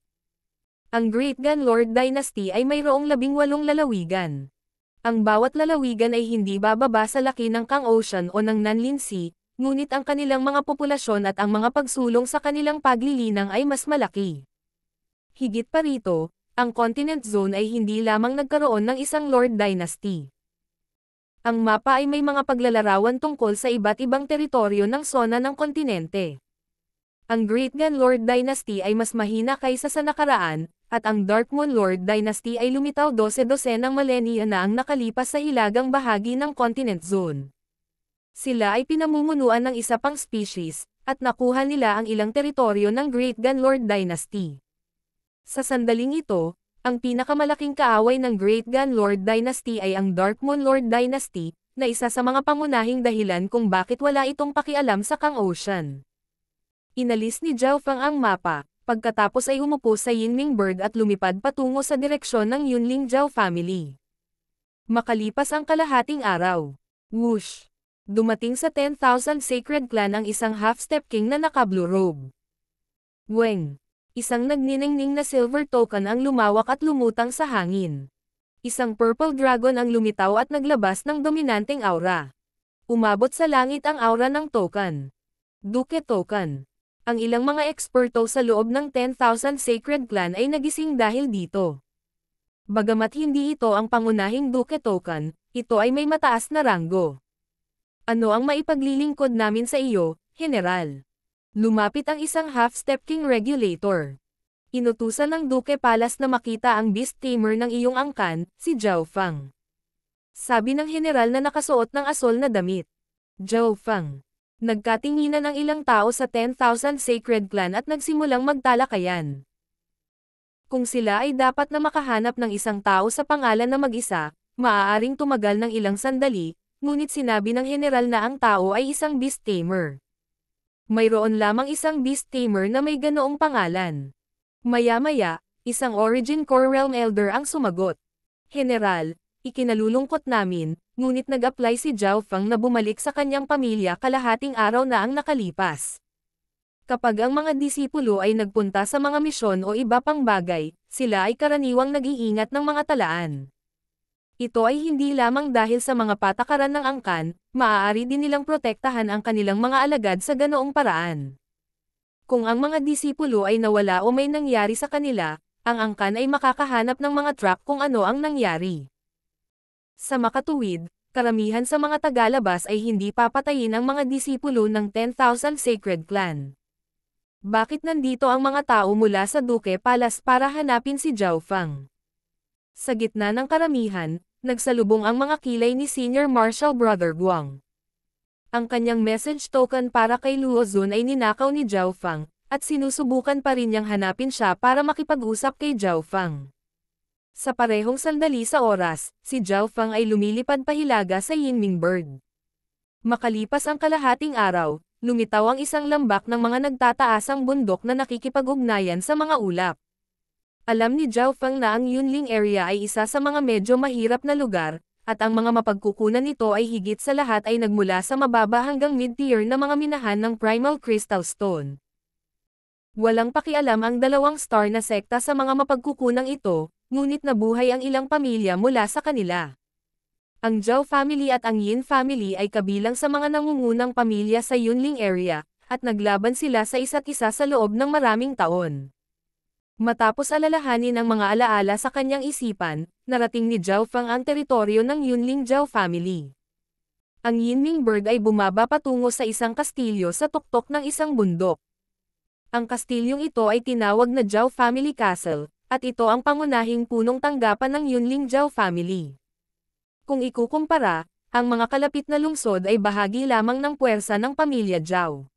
A: Ang Great Gunlord Dynasty ay mayroong 18 lalawigan. Ang bawat lalawigan ay hindi bababa sa laki ng Kang Ocean o ng Nanlin Sea, ngunit ang kanilang mga populasyon at ang mga pagsulong sa kanilang paglilinang ay mas malaki. Higit pa rito, ang continent zone ay hindi lamang nagkaroon ng isang Lord Dynasty. Ang mapa ay may mga paglalarawan tungkol sa iba't ibang teritoryo ng sona ng kontinente. Ang Great Gunlord Dynasty ay mas mahina kaysa sa nakaraan, at ang Dark Moon Lord Dynasty ay lumitaw 12 ng millennia na ang nakalipas sa hilagang bahagi ng continent zone. Sila ay pinamumunuan ng isa pang species, at nakuha nila ang ilang teritoryo ng Great Gunlord Dynasty. Sa sandaling ito, ang pinakamalaking kaaway ng Great Gunlord Dynasty ay ang Dark Moon Lord Dynasty, na isa sa mga pangunahing dahilan kung bakit wala itong pakialam sa Kang Ocean. Inalis ni Zhao Feng ang mapa, pagkatapos ay umupo sa Yinming Bird at lumipad patungo sa direksyon ng Yunling Zhao family. Makalipas ang kalahating araw. Whoosh! Dumating sa 10,000 Sacred Clan ang isang half-step king na naka-blue robe. Weng! Isang nagniningning na silver token ang lumawak at lumutang sa hangin. Isang purple dragon ang lumitaw at naglabas ng dominanteng aura. Umabot sa langit ang aura ng token. Duke Token. Ang ilang mga eksperto sa loob ng 10,000 Sacred Clan ay nagising dahil dito. Bagamat hindi ito ang pangunahing Duke Token, ito ay may mataas na ranggo. Ano ang maipaglilingkod namin sa iyo, General? Lumapit ang isang half-step king regulator. Inutusan ng Duke Palace na makita ang beast tamer ng iyong angkan, si Zhao Feng. Sabi ng general na nakasuot ng asol na damit. Zhao Feng. Nagkatinginan ang ilang tao sa 10,000 Sacred Clan at nagsimulang magtalakayan. Kung sila ay dapat na makahanap ng isang tao sa pangalan na mag-isa, maaaring tumagal ng ilang sandali, ngunit sinabi ng general na ang tao ay isang beast tamer. Mayroon lamang isang beast tamer na may ganoong pangalan. Maya-maya, isang Origin Core Realm Elder ang sumagot. General, ikinalulungkot namin, ngunit nag-apply si Zhao Feng na bumalik sa kanyang pamilya kalahating araw na ang nakalipas. Kapag ang mga disipulo ay nagpunta sa mga misyon o iba pang bagay, sila ay karaniwang nag-iingat ng mga talaan. Ito ay hindi lamang dahil sa mga patakaran ng angkan, maaari din nilang protektahan ang kanilang mga alagad sa ganoong paraan. Kung ang mga disipulo ay nawala o may nangyari sa kanila, ang angkan ay makakahanap ng mga track kung ano ang nangyari. Sa makatuwid, karamihan sa mga tagalabas ay hindi papatayin ang mga disipulo ng 10,000 Sacred Clan. Bakit nandito ang mga tao mula sa Duke Palace para hanapin si Zhao Feng? Sa gitna ng karamihan, nagsalubong ang mga kilay ni Senior Marshal Brother Guang. Ang kanyang message token para kay Luo Zun ay ninakaw ni Zhao Feng, at sinusubukan pa rin niyang hanapin siya para makipag-usap kay Zhao Feng. Sa parehong sandali sa oras, si Zhao Feng ay lumilipad pahilaga sa Yinming Bird. Makalipas ang kalahating araw, lumitaw ang isang lambak ng mga nagtataasang bundok na nakikipag-ugnayan sa mga ulap. Alam ni Zhao Feng na ang Yunling area ay isa sa mga medyo mahirap na lugar, at ang mga mapagkukunan nito ay higit sa lahat ay nagmula sa mababa hanggang mid-tier na mga minahan ng Primal Crystal Stone. Walang pakialam ang 2-star na sekta sa mga mapagkukunang ito, ngunit nabuhay ang ilang pamilya mula sa kanila. Ang Zhao family at ang Yin family ay kabilang sa mga nangungunang pamilya sa Yunling area, at naglaban sila sa isa't isa sa loob ng maraming taon. Matapos alalahanin ang mga alaala sa kanyang isipan, narating ni Zhao Feng ang teritoryo ng Yunling Zhao family. Ang Yinming Bird ay bumaba patungo sa isang kastilyo sa tuktok ng isang bundok. Ang kastilyong ito ay tinawag na Zhao Family Castle, at ito ang pangunahing punong tanggapan ng Yunling Zhao family. Kung ikukumpara, ang mga kalapit na lungsod ay bahagi lamang ng puwersa ng pamilya Zhao.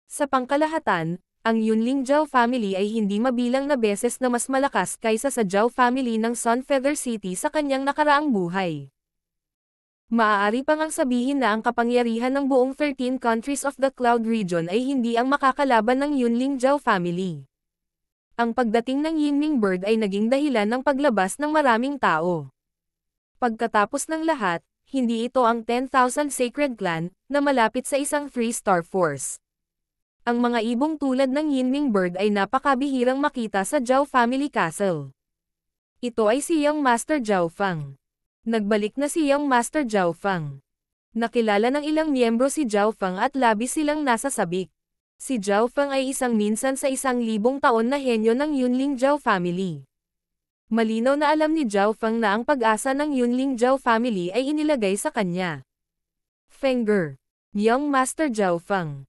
A: Sa pangkalahatan, ang Yunling Zhao family ay hindi mabilang na beses na mas malakas kaysa sa Zhao family ng Sunfeather City sa kanyang nakaraang buhay. Maaari pang ang sabihin na ang kapangyarihan ng buong 13 countries of the Cloud region ay hindi ang makakalaban ng Yunling Zhao family. Ang pagdating ng Yinming Bird ay naging dahilan ng paglabas ng maraming tao. Pagkatapos ng lahat, hindi ito ang 10,000 Sacred Clan, na malapit sa isang 3-star force. Ang mga ibong tulad ng Yinming Bird ay napakabihirang makita sa Zhao Family Castle. Ito ay si Young Master Zhao Fang. Nagbalik na si Young Master Zhao Fang. Nakilala ng ilang miyembro si Zhao Fang at labis silang nasa sabik. Si Zhao Fang ay isang minsan sa 1,000 taon na henyo ng Yunling Zhao family. Malinaw na alam ni Zhao Fang na ang pag-asa ng Yunling Zhao family ay inilagay sa kanya. Fenger. Young Master Zhao Fang.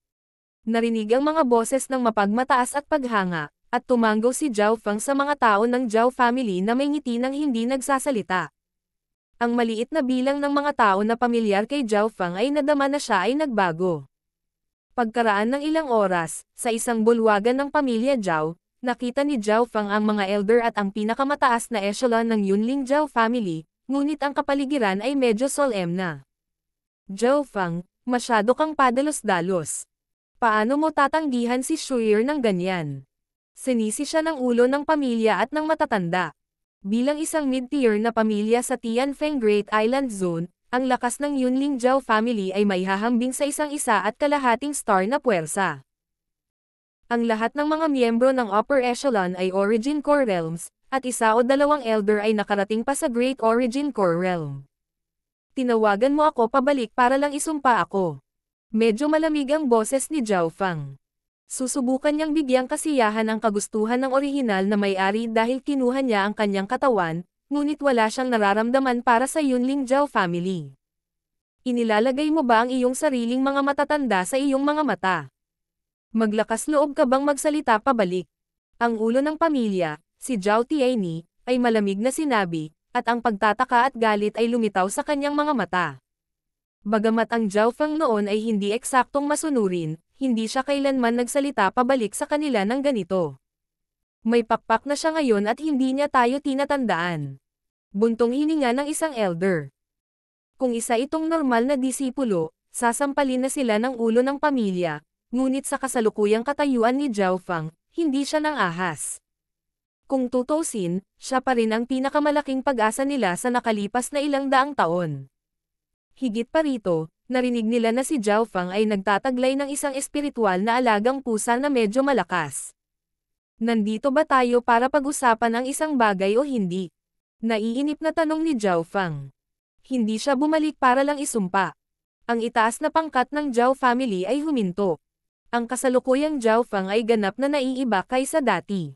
A: Narinig ang mga boses ng mapagmataas at paghanga, at tumanggo si Zhao Fang sa mga tao ng Zhao family na may ngiti ng hindi nagsasalita. Ang maliit na bilang ng mga tao na pamilyar kay Zhao Fang ay nadama na siya ay nagbago. Pagkaraan ng ilang oras, sa isang bulwagan ng pamilya Zhao, nakita ni Zhao Fang ang mga elder at ang pinakamataas na echelon ng Yunling Zhao family, ngunit ang kapaligiran ay medyo solemn. Zhao Fang, masyado kang padalos-dalos. Paano mo tatanggihan si Shuir ng ganyan? Sinisi siya ng ulo ng pamilya at ng matatanda. Bilang isang mid-tier na pamilya sa Tianfeng Great Island Zone, ang lakas ng Yunling Zhao family ay maihahambing sa 1.5 star na puwersa. Ang lahat ng mga miyembro ng Upper Echelon ay Origin Core Realms, at 1 o 2 elder ay nakarating pa sa Great Origin Core Realm. Tinawagan mo ako pabalik para lang isumpa ako. Medyo malamig ang boses ni Zhao Fang. Susubukan niyang bigyang kasiyahan ang kagustuhan ng orihinal na may-ari dahil kinuha niya ang kanyang katawan, ngunit wala siyang nararamdaman para sa Yunling Zhao family. Inilalagay mo ba ang iyong sariling mga matatanda sa iyong mga mata? Maglakas loob ka bang magsalita pabalik? Ang ulo ng pamilya, si Zhao Tianyi, ay malamig na sinabi, at ang pagtataka at galit ay lumitaw sa kanyang mga mata. Bagamat ang Zhao Fang noon ay hindi eksaktong masunurin, hindi siya kailanman nagsalita pabalik sa kanila ng ganito. May pakpak na siya ngayon at hindi niya tayo tinatandaan. Buntong hininga ng isang elder. Kung isa itong normal na disipulo, sasampalin na sila ng ulo ng pamilya, ngunit sa kasalukuyang katayuan ni Zhao Fang, hindi siya nang ahas. Kung tutusin, siya pa rin ang pinakamalaking pag-asa nila sa nakalipas na ilang daang taon. Higit pa rito, narinig nila na si Zhao Fang ay nagtataglay ng isang espiritual na alagang pusa na medyo malakas. Nandito ba tayo para pag-usapan ang isang bagay o hindi? Naiinip na tanong ni Zhao Fang. Hindi siya bumalik para lang isumpa. Ang itaas na pangkat ng Zhao family ay huminto. Ang kasalukuyang Zhao Fang ay ganap na naiiba kaysa dati.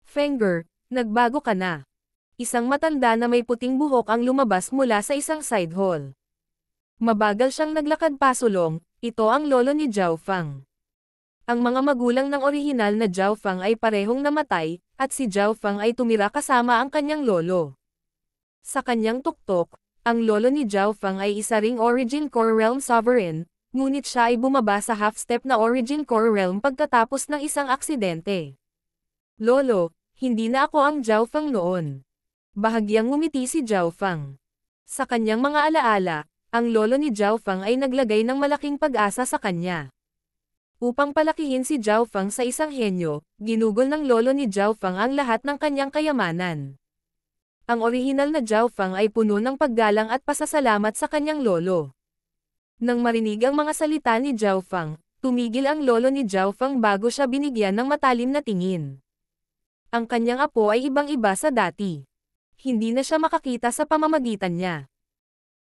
A: Fenger, nagbago ka na. Isang matanda na may puting buhok ang lumabas mula sa isang side hall. Mabagal siyang naglakad pasulong, ito ang lolo ni Zhao Fang. Ang mga magulang ng orihinal na Zhao Fang ay parehong namatay, at si Zhao Fang ay tumira kasama ang kanyang lolo. Sa kanyang tuktok, ang lolo ni Zhao Fang ay isa ring Origin Core Realm Sovereign, ngunit siya ay bumaba sa half-step na Origin Core Realm pagkatapos ng isang aksidente. Lolo, hindi na ako ang Zhao Fang noon. Bahagyang ngumiti si Zhao Fang. Sa kanyang mga alaala, ang lolo ni Zhao Fang ay naglagay ng malaking pag-asa sa kanya. Upang palakihin si Zhao Fang sa isang henyo, ginugol ng lolo ni Zhao Fang ang lahat ng kanyang kayamanan. Ang orihinal na Zhao Fang ay puno ng paggalang at pasasalamat sa kanyang lolo. Nang marinig ang mga salita ni Zhao Fang, tumigil ang lolo ni Zhao Fang bago siya binigyan ng matalim na tingin. Ang kanyang apo ay ibang-iba sa dati. Hindi na siya makakita sa pamamagitan niya.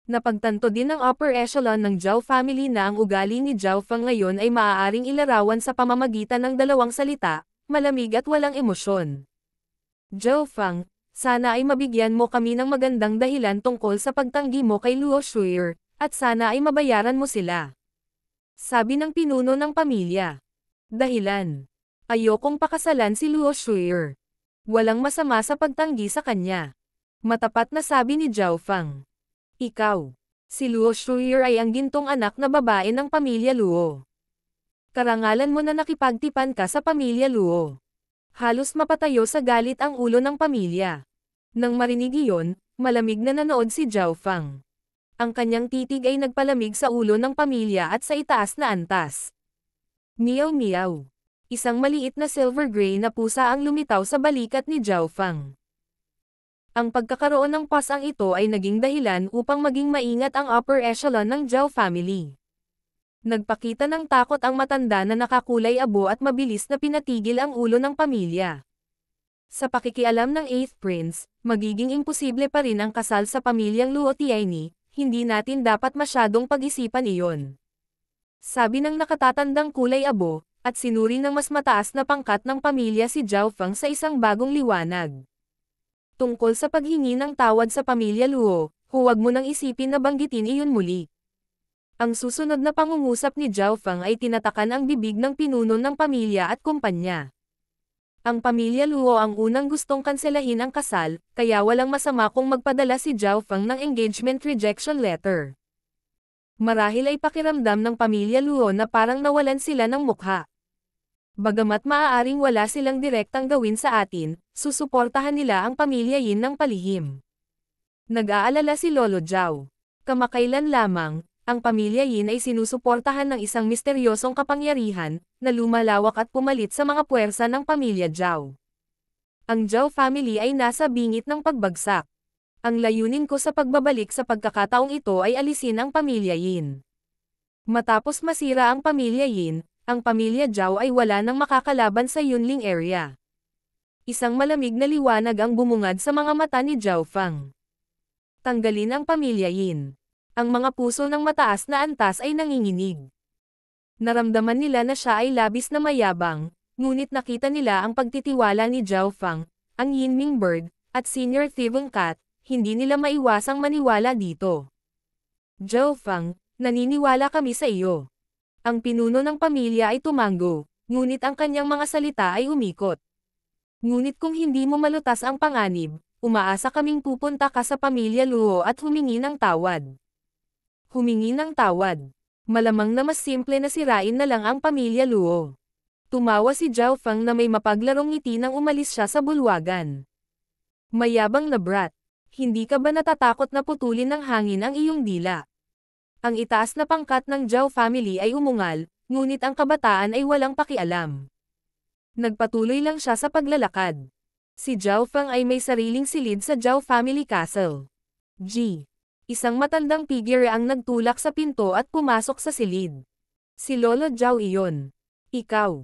A: Napagtanto din ng upper echelon ng Zhao family na ang ugali ni Zhao Fang ngayon ay maaaring ilarawan sa pamamagitan ng dalawang salita, malamig at walang emosyon. Zhao Fang, sana ay mabigyan mo kami ng magandang dahilan tungkol sa pagtanggi mo kay Luo Shuir, at sana ay mabayaran mo sila. Sabi ng pinuno ng pamilya. Dahilan. Ayokong pakasalan si Luo Shuir. Walang masama sa pagtanggi sa kanya. Matapat na sabi ni Zhao Fang. Ikaw. Si Luo Shuyer ay ang gintong anak na babae ng pamilya Luo. Karangalan mo na nakipagtipan ka sa pamilya Luo. Halos mapatayo sa galit ang ulo ng pamilya. Nang marinig iyon, malamig na nanood si Zhao Fang. Ang kanyang titig ay nagpalamig sa ulo ng pamilya at sa itaas na antas. Meow meow. Isang maliit na silver gray na pusa ang lumitaw sa balikat ni Zhao Fang. Ang pagkakaroon ng pasang ito ay naging dahilan upang maging maingat ang upper echelon ng Zhao family. Nagpakita ng takot ang matanda na nakakulay abo at mabilis na pinatigil ang ulo ng pamilya. Sa pakikialam ng 8th Prince, magiging imposible pa rin ang kasal sa pamilyang Luo Tianyi, hindi natin dapat masyadong pag-isipan iyon. Sabi ng nakatatandang kulay abo, at sinuri ng mas mataas na pangkat ng pamilya si Zhao Fang sa isang bagong liwanag. Tungkol sa paghingi ng tawad sa pamilya Luo, huwag mo nang isipin na banggitin iyon muli. Ang susunod na pangungusap ni Zhao Fang ay tinatakan ang bibig ng pinuno ng pamilya at kumpanya. Ang pamilya Luo ang unang gustong kanselahin ang kasal, kaya walang masama kung magpadala si Zhao Fang ng engagement rejection letter. Marahil ay pakiramdam ng pamilya Luo na parang nawalan sila ng mukha. Bagamat maaaring wala silang direktang gawin sa atin, susuportahan nila ang pamilya Yin ng palihim. Nag-aalala si Lolo Zhao. Kamakailan lamang, ang pamilya Yin ay sinusuportahan ng isang misteryosong kapangyarihan, na lumalawak at pumalit sa mga puwersa ng pamilya Zhao. Ang Zhao family ay nasa bingit ng pagbagsak. Ang layunin ko sa pagbabalik sa pagkakataong ito ay alisin ang pamilya Yin. Matapos masira ang pamilya Yin, ang pamilya Zhao ay wala nang makakalaban sa Yunling area. Isang malamig na liwanag ang bumungad sa mga mata ni Zhao Fang. Tanggalin ang pamilya Yin. Ang mga puso ng mataas na antas ay nanginginig. Naramdaman nila na siya ay labis na mayabang, ngunit nakita nila ang pagtitiwala ni Zhao Fang, ang Yinming Bird, at Senior Thieving Cat, hindi nila maiwasang maniwala dito. Zhao Fang, naniniwala kami sa iyo. Ang pinuno ng pamilya ay tumango, ngunit ang kanyang mga salita ay umikot. Ngunit kung hindi mo malutas ang panganib, umaasa kaming pupunta ka sa pamilya Luo at humingi ng tawad. Humingi ng tawad. Malamang na mas simple na sirain na lang ang pamilya Luo. Tumawa si Zhao Fang na may mapaglarong ngiti nang umalis siya sa bulwagan. Mayabang na brat. Hindi ka ba natatakot na putulin ng hangin ang iyong dila? Ang itaas na pangkat ng Zhao family ay umungal, ngunit ang kabataan ay walang pakialam. Nagpatuloy lang siya sa paglalakad. Si Zhao Fang ay may sariling silid sa Zhao family castle. Isang matandang figure ang nagtulak sa pinto at pumasok sa silid. Si Lolo Zhao iyon. Ikaw.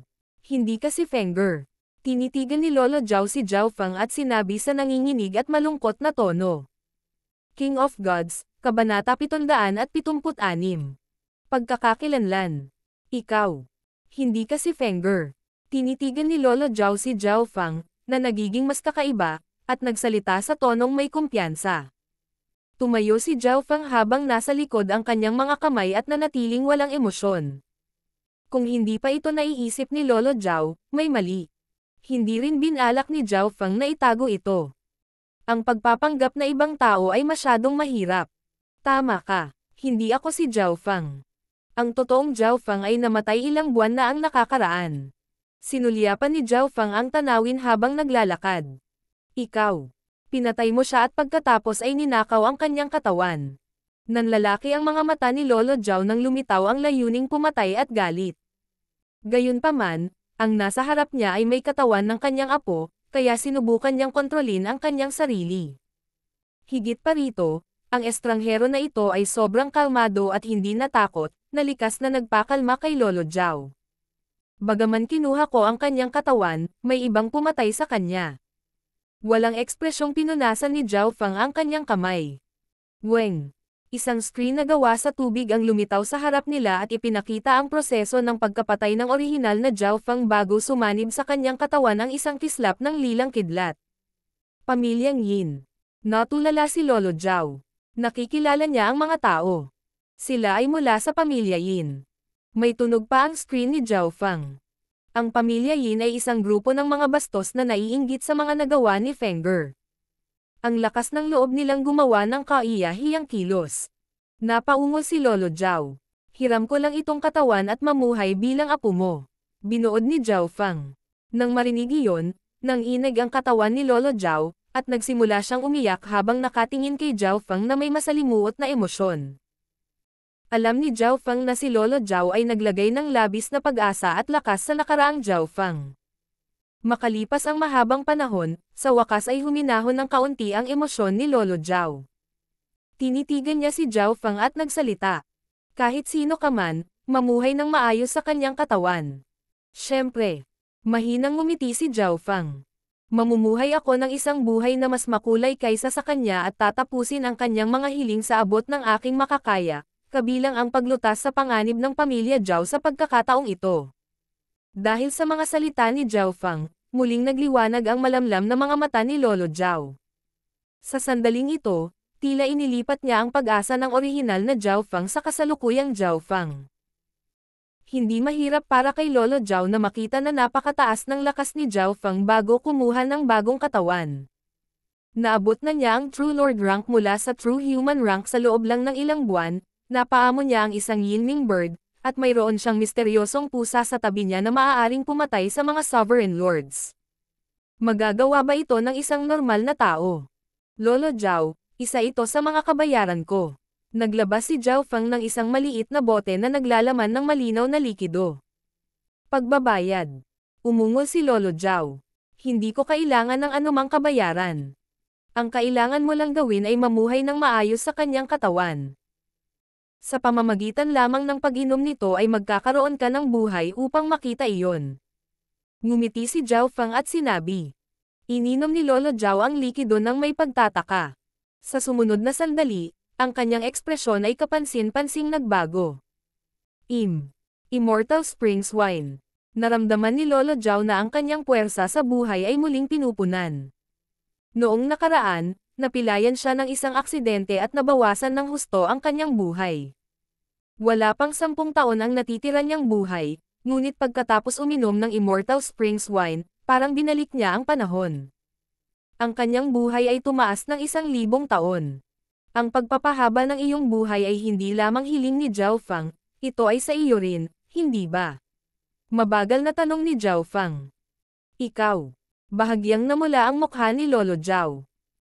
A: Hindi ka si Fenger. Tinitigan ni Lolo Zhao si Zhao Fang at sinabi sa nanginginig at malungkot na tono. King of Gods, Kabanata 776. Pagkakakilanlan. Ikaw. Hindi ka si Fenger. Tinitigan ni Lolo Zhao si Zhao Fang, na nagiging mas kakaiba, at nagsalita sa tonong may kumpiyansa. Tumayo si Zhao Fang habang nasa likod ang kanyang mga kamay at nanatiling walang emosyon. Kung hindi pa ito naiisip ni Lolo Zhao, may mali. Hindi rin binalak ni Zhao Fang na itago ito. Ang pagpapanggap na ibang tao ay masyadong mahirap. Tama ka. Hindi ako si Zhao Fang. Ang totoong Zhao Fang ay namatay ilang buwan na ang nakakaraan. Sinulyapan ni Zhao Fang ang tanawin habang naglalakad. Ikaw. Pinatay mo siya at pagkatapos ay ninakaw ang kanyang katawan. Nanlalaki ang mga mata ni Lolo Zhao nang lumitaw ang layuning pumatay at galit. Gayunpaman, ang nasa harap niya ay may katawan ng kanyang apo, kaya sinubukan niyang kontrolin ang kanyang sarili. Higit pa rito, ang estranghero na ito ay sobrang kalmado at hindi natakot, na likas na nagpakalma kay Lolo Zhao. Bagaman kinuha ko ang kanyang katawan, may ibang pumatay sa kanya. Walang ekspresyong pinunasan ni Zhao Fang ang kanyang kamay. Weng. Isang screen na gawa sa tubig ang lumitaw sa harap nila at ipinakita ang proseso ng pagkapatay ng orihinal na Zhao Fang bago sumanib sa kanyang katawan ang isang kislap ng lilang kidlat. Pamilyang Yin. Natulala si Lolo Zhao. Nakikilala niya ang mga tao. Sila ay mula sa pamilya Yin. May tunog pa ang screen ni Zhao Fang. Ang pamilya Yin ay isang grupo ng mga bastos na naiinggit sa mga nagawa ni Fenger. Ang lakas ng loob nilang gumawa ng kaiyahiyang kilos. Napaungol si Lolo Zhao. Hiram ko lang itong katawan at mamuhay bilang apo mo. Binuod ni Zhao Fang. Nang marinig iyon, nanginig ang katawan ni Lolo Zhao, at nagsimula siyang umiyak habang nakatingin kay Zhao Fang na may masalimuot na emosyon. Alam ni Zhao Fang na si Lolo Zhao ay naglagay ng labis na pag-asa at lakas sa nakaraang Zhao Fang. Makalipas ang mahabang panahon, sa wakas ay huminahon ng kaunti ang emosyon ni Lolo Zhao. Tinitigan niya si Zhao Fang at nagsalita. Kahit sino ka man, mamuhay ng maayos sa kanyang katawan. Siyempre, mahinang ngumiti si Zhao Fang. Mamumuhay ako ng isang buhay na mas makulay kaysa sa kanya at tatapusin ang kanyang mga hiling sa abot ng aking makakaya, kabilang ang paglutas sa panganib ng pamilya Zhao sa pagkakataong ito. Dahil sa mga salita ni Zhao Fang, muling nagliwanag ang malamlam na mga mata ni Lolo Zhao. Sa sandaling ito, tila inilipat niya ang pag-asa ng orihinal na Zhao Fang sa kasalukuyang Zhao Fang. Hindi mahirap para kay Lolo Zhao na makita na napakataas ng lakas ni Zhao Fang bago kumuha ng bagong katawan. Naabot na niya ang True Lord rank mula sa True Human rank sa loob lang ng ilang buwan, napaamo niya ang isang Yinming bird, at mayroon siyang misteryosong pusa sa tabi niya na maaaring pumatay sa mga Sovereign Lords. Magagawa ba ito ng isang normal na tao? Lolo Zhao, isa ito sa mga kabayaran ko. Naglabas si Zhao Fang ng isang maliit na bote na naglalaman ng malinaw na likido. Pagbabayad. Umungol si Lolo Zhao. Hindi ko kailangan ng anumang kabayaran. Ang kailangan mo lang gawin ay mamuhay ng maayos sa kanyang katawan. Sa pamamagitan lamang ng pag-inom nito ay magkakaroon ka ng buhay upang makita iyon. Ngumiti si Zhao Fang at sinabi. Ininom ni Lolo Zhao ang likido nang may pagtataka. Sa sumunod na sandali, ang kanyang ekspresyon ay kapansin-pansing nagbago. Immortal Springs Wine. Naramdaman ni Lolo Zhao na ang kanyang puwersa sa buhay ay muling pinupunan. Noong nakaraan, napilayan siya ng isang aksidente at nabawasan ng husto ang kanyang buhay. Wala pang 10 taon ang natitira niyang buhay, ngunit pagkatapos uminom ng Immortal Springs Wine, parang binalik niya ang panahon. Ang kanyang buhay ay tumaas ng 1,000 taon. Ang pagpapahaba ng iyong buhay ay hindi lamang hiling ni Zhao Fang, ito ay sa iyo rin, hindi ba? Mabagal na tanong ni Zhao Fang. Ikaw. Bahagyang namula ang mukha ni Lolo Zhao.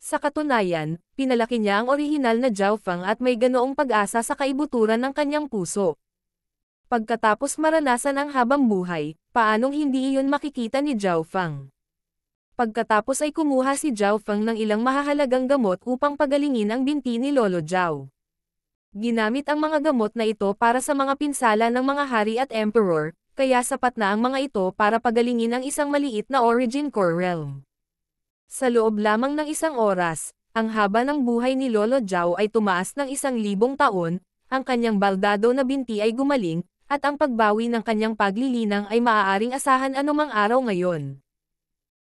A: Sa katunayan, pinalaki niya ang orihinal na Zhao Fang at may ganoong pag-asa sa kaibuturan ng kanyang puso. Pagkatapos maranasan ang habang buhay, paanong hindi iyon makikita ni Zhao Fang? Pagkatapos ay kumuha si Zhao Fang ng ilang mahahalagang gamot upang pagalingin ang binti ni Lolo Zhao. Ginamit ang mga gamot na ito para sa mga pinsala ng mga hari at emperor, kaya sapat na ang mga ito para pagalingin ang isang maliit na Origin Core Realm. Sa loob lamang ng 1 oras, ang haba ng buhay ni Lolo Zhao ay tumaas ng 1,000 taon, ang kanyang baldado na binti ay gumaling, at ang pagbawi ng kanyang paglilinang ay maaaring asahan anumang araw ngayon.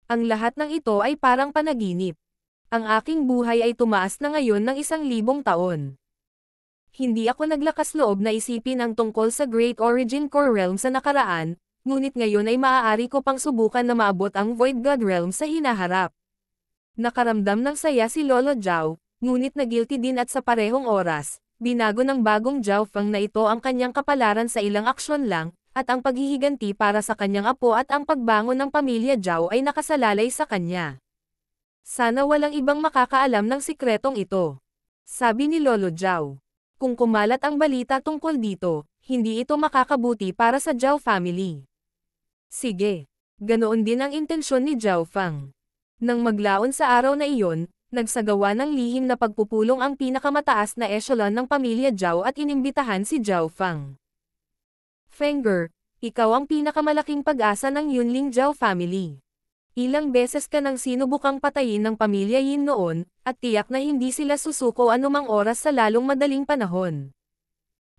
A: Ang lahat ng ito ay parang panaginip. Ang aking buhay ay tumaas na ngayon ng 1,000 taon. Hindi ako naglakas loob na isipin ang tungkol sa Great Origin Core Realm sa nakaraan, ngunit ngayon ay maaari ko pang subukan na maabot ang Void God Realm sa hinaharap. Nakaramdam ng saya si Lolo Zhao, ngunit na-guilty din at sa parehong oras, binago ng bagong Zhao Fang na ito ang kanyang kapalaran sa ilang aksyon lang, at ang paghihiganti para sa kanyang apo at ang pagbangon ng pamilya Zhao ay nakasalalay sa kanya. Sana walang ibang makakaalam ng sikretong ito. Sabi ni Lolo Zhao. Kung kumalat ang balita tungkol dito, hindi ito makakabuti para sa Zhao family. Sige. Ganoon din ang intensyon ni Zhao Fang. Nang maglaon sa araw na iyon, nagsagawa ng lihim na pagpupulong ang pinakamataas na echelon ng pamilya Zhao at inimbitahan si Zhao Fang. Fengger, ikaw ang pinakamalaking pag-asa ng Yunling Zhao family. Ilang beses ka nang sinubukang patayin ng pamilya Yin noon, at tiyak na hindi sila susuko anumang oras sa lalong madaling panahon.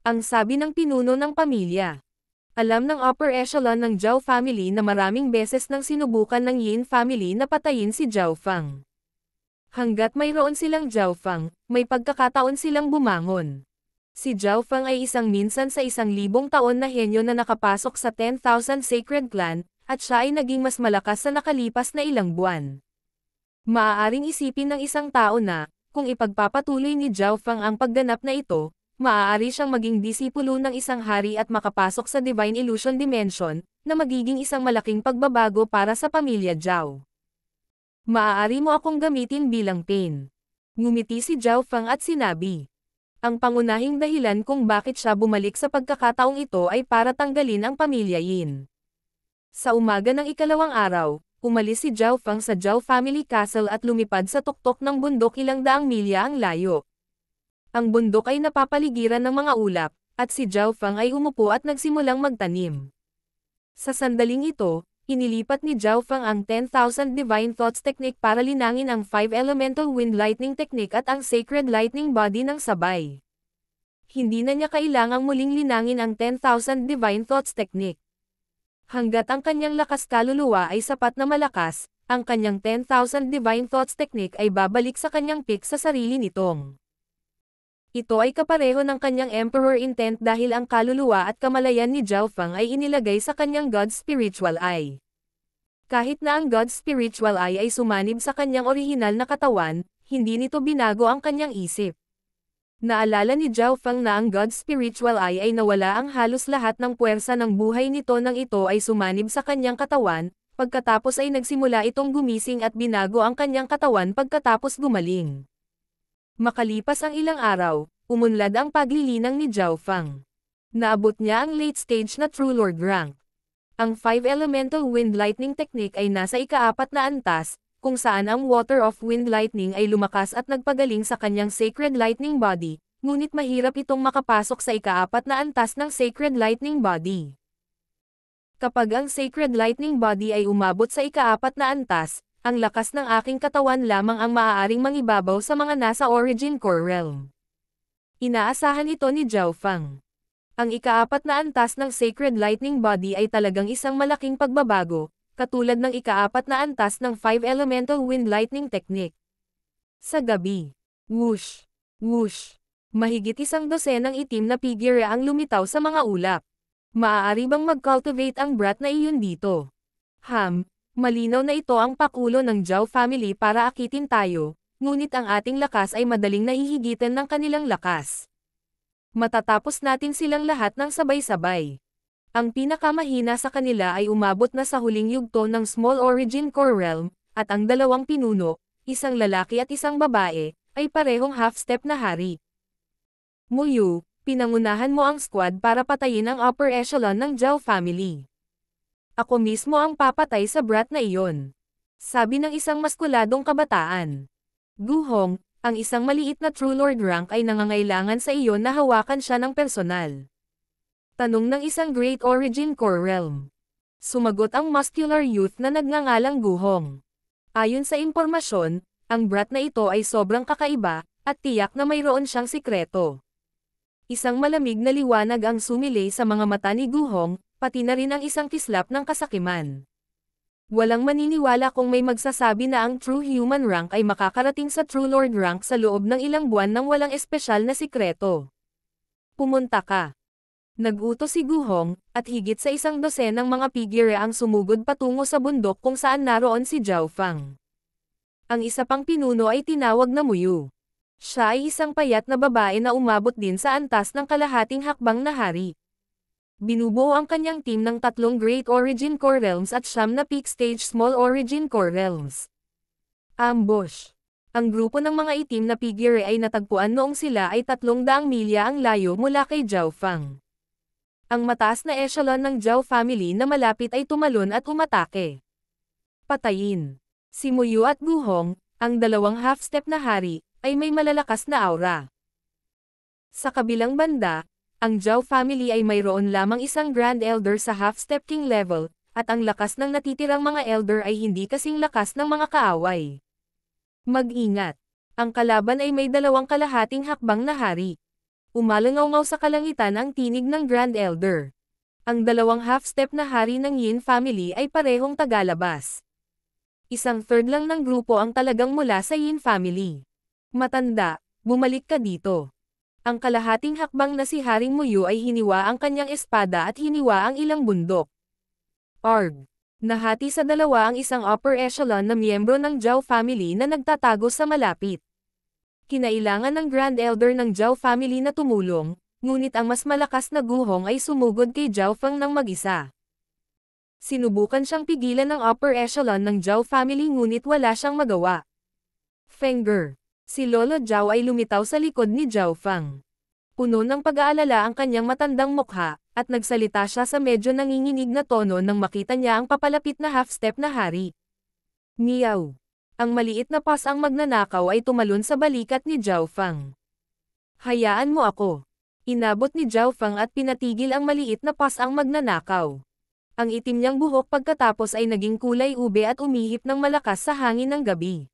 A: Ang sabi ng pinuno ng pamilya. Alam ng upper echelon ng Zhao family na maraming beses nang sinubukan ng Yin family na patayin si Zhao Fang. Hanggat mayroon silang Zhao Fang, may pagkakataon silang bumangon. Si Zhao Fang ay isang minsan sa 1,000 taon na henyo na nakapasok sa 10,000 Sacred Clan, at siya ay naging mas malakas sa nakalipas na ilang buwan. Maaaring isipin ng isang tao na, kung ipagpapatuloy ni Zhao Fang ang pagganap na ito, maaari siyang maging disipulo ng isang hari at makapasok sa Divine Illusion Dimension, na magiging isang malaking pagbabago para sa pamilya Zhao. Maaari mo akong gamitin bilang pain. Ngumiti si Zhao Feng at sinabi. Ang pangunahing dahilan kung bakit siya bumalik sa pagkakataong ito ay para tanggalin ang pamilya Yin. Sa umaga ng ikalawang araw, umalis si Zhao Feng sa Zhao Family Castle at lumipad sa tuktok ng bundok ilang daang milya ang layo. Ang bundok ay napapaligiran ng mga ulap, at si Zhao Feng ay umupo at nagsimulang magtanim. Sa sandaling ito, inilipat ni Zhao Feng ang 10,000 Divine Thoughts Technique para linangin ang 5 Elemental Wind Lightning Technique at ang Sacred Lightning Body ng sabay. Hindi na niya kailangang muling linangin ang 10,000 Divine Thoughts Technique. Hanggat ang kanyang lakas kaluluwa ay sapat na malakas, ang kanyang 10,000 Divine Thoughts Technique ay babalik sa kanyang peak sa sarili nitong. Ito ay kapareho ng kanyang Emperor Intent dahil ang kaluluwa at kamalayan ni Zhao Feng ay inilagay sa kanyang God's Spiritual Eye. Kahit na ang God's Spiritual Eye ay sumanib sa kanyang orihinal na katawan, hindi nito binago ang kanyang isip. Naalala ni Zhao Feng na ang God's Spiritual Eye ay nawala ang halos lahat ng puwersa ng buhay nito nang ito ay sumanib sa kanyang katawan, pagkatapos ay nagsimula itong gumising at binago ang kanyang katawan pagkatapos gumaling. Makalipas ang ilang araw, umunlad ang paglilinang ni Zhao Feng. Naabot niya ang late stage na True Lord rank. Ang 5 Elemental Wind Lightning Technique ay nasa ika-4 na antas, kung saan ang Water of Wind Lightning ay lumakas at nagpagaling sa kanyang Sacred Lightning Body, ngunit mahirap itong makapasok sa ika-4 na antas ng Sacred Lightning Body. Kapag ang Sacred Lightning Body ay umabot sa ika-4 na antas, ang lakas ng aking katawan lamang ang maaaring mangibabaw sa mga nasa Origin Core Realm. Inaasahan ito ni Zhao Feng. Ang ika-4 na antas ng Sacred Lightning Body ay talagang isang malaking pagbabago, katulad ng ika-4 na antas ng 5 Elemental Wind Lightning Technique. Sa gabi, whoosh, whoosh, mahigit 12 ng itim na figure ang lumitaw sa mga ulap. Maaari bang mag-cultivate ang brat na iyon dito? Malinaw na ito ang pakulo ng Zhao family para akitin tayo, ngunit ang ating lakas ay madaling nahihigitan ng kanilang lakas. Matatapos natin silang lahat ng sabay-sabay. Ang pinakamahina sa kanila ay umabot na sa huling yugto ng Small Origin Core Realm, at ang dalawang pinuno, isang lalaki at isang babae, ay parehong half-step na hari. Muyu, pinangunahan mo ang squad para patayin ang upper echelon ng Zhao family. Ako mismo ang papatay sa brat na iyon. Sabi ng isang maskuladong kabataan. Gu Hong, ang isang maliit na True Lord rank ay nangangailangan sa iyo na hawakan siya ng personal. Tanong ng isang Great Origin Core Realm. Sumagot ang muscular youth na nagngangalang Gu Hong. Ayon sa impormasyon, ang brat na ito ay sobrang kakaiba, at tiyak na mayroon siyang sikreto. Isang malamig na liwanag ang sumilay sa mga mata ni Gu Hong, pati na rin ang isang kislap ng kasakiman. Walang maniniwala kung may magsasabi na ang True Human rank ay makakarating sa True Lord rank sa loob ng ilang buwan nang walang espesyal na sikreto. Pumunta ka. Nag-utos si Gu Hong, at higit sa 12 ng mga figure ang sumugod patungo sa bundok kung saan naroon si Zhao Feng. Ang isa pang pinuno ay tinawag na Muyu. Siya ay isang payat na babae na umabot din sa antas ng kalahating hakbang na hari. Binubuo ang kanyang team ng 3 Great Origin Core Realms at 9 na Peak Stage Small Origin Core Realms. Ambush. Ang grupo ng mga itim na figure ay natagpuan noong sila ay 300 milya ang layo mula kay Zhao Feng. Ang mataas na echelon ng Zhao family na malapit ay tumalon at umatake. Patayin. Si Muyu at Gu Hong, ang dalawang half-step na hari, ay may malalakas na aura. Sa kabilang banda, ang Zhao family ay mayroon lamang isang Grand Elder sa half-step king level, at ang lakas ng natitirang mga elder ay hindi kasing lakas ng mga kaaway. Mag-ingat. Ang kalaban ay may 2 kalahating hakbang na hari. Umalangaw sa kalangitan ang tinig ng Grand Elder. Ang 2 half-step na hari ng Yin family ay parehong tagalabas. 1/3 lang ng grupo ang talagang mula sa Yin family. Matanda, bumalik ka dito. Ang kalahating hakbang na si Haring Muyu ay hiniwa ang kanyang espada at hiniwa ang ilang bundok. Arg! Nahati sa 2 ang isang upper echelon na miyembro ng Zhao family na nagtatago sa malapit. Kinailangan ng Grand Elder ng Zhao family na tumulong, ngunit ang mas malakas na guhong ay sumugod kay Zhao Feng ng mag-isa. Sinubukan siyang pigilan ng upper echelon ng Zhao family ngunit wala siyang magawa. Fengger. Si Lolo Zhao ay lumitaw sa likod ni Zhao Feng. Puno ng pag-aalala ang kanyang matandang mukha, at nagsalita siya sa medyo nanginginig na tono nang makita niya ang papalapit na half-step na hari. Miyaw. Ang maliit na pas ang magnanakaw ay tumalon sa balikat ni Zhao Feng. Hayaan mo ako. Inabot ni Zhao Feng at pinatigil ang maliit na pas ang magnanakaw. Ang itim niyang buhok pagkatapos ay naging kulay ube at umihip ng malakas sa hangin ng gabi.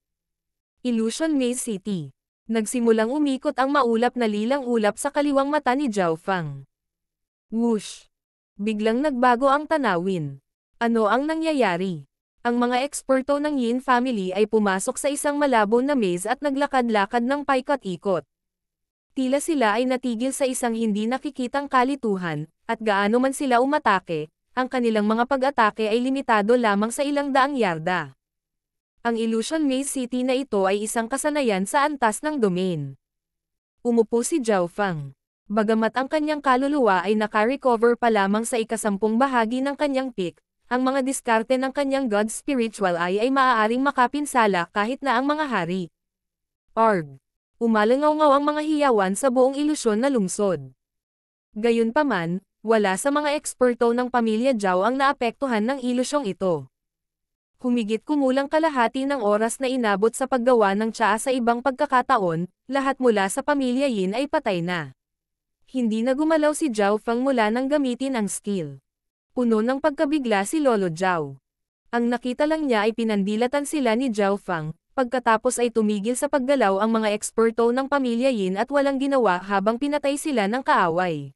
A: Illusion Maze City. Nagsimulang umikot ang maulap na lilang ulap sa kaliwang mata ni Zhao Feng. Whoosh! Biglang nagbago ang tanawin. Ano ang nangyayari? Ang mga eksperto ng Yin family ay pumasok sa isang malabo na maze at naglakad-lakad ng paikot-ikot. Tila sila ay natigil sa isang hindi nakikitang kalituhan, at gaano man sila umatake, ang kanilang mga pag-atake ay limitado lamang sa ilang daang yarda. Ang Illusion Maze City na ito ay isang kasanayan sa antas ng domain. Umupo si Zhao Feng. Bagamat ang kanyang kaluluwa ay naka-recover pa lamang sa ikasampung bahagi ng kanyang peak, ang mga diskarte ng kanyang God Spiritual Eye ay maaaring makapinsala kahit na ang mga hari. Arg! Umalangaw-ngaw ang mga hiyawan sa buong ilusyon na lungsod. Gayunpaman, wala sa mga eksperto ng pamilya Zhao ang naapektuhan ng ilusyong ito. Humigit kumulang kalahati ng oras na inabot sa paggawa ng tsaa sa ibang pagkakataon, lahat mula sa pamilya Yin ay patay na. Hindi na gumalaw si Zhao Feng mula nang gamitin ang skill. Puno ng pagkabigla si Lolo Zhao. Ang nakita lang niya ay pinandilatan sila ni Zhao Feng, pagkatapos ay tumigil sa paggalaw ang mga eksperto ng pamilya Yin at walang ginawa habang pinatay sila ng kaaway.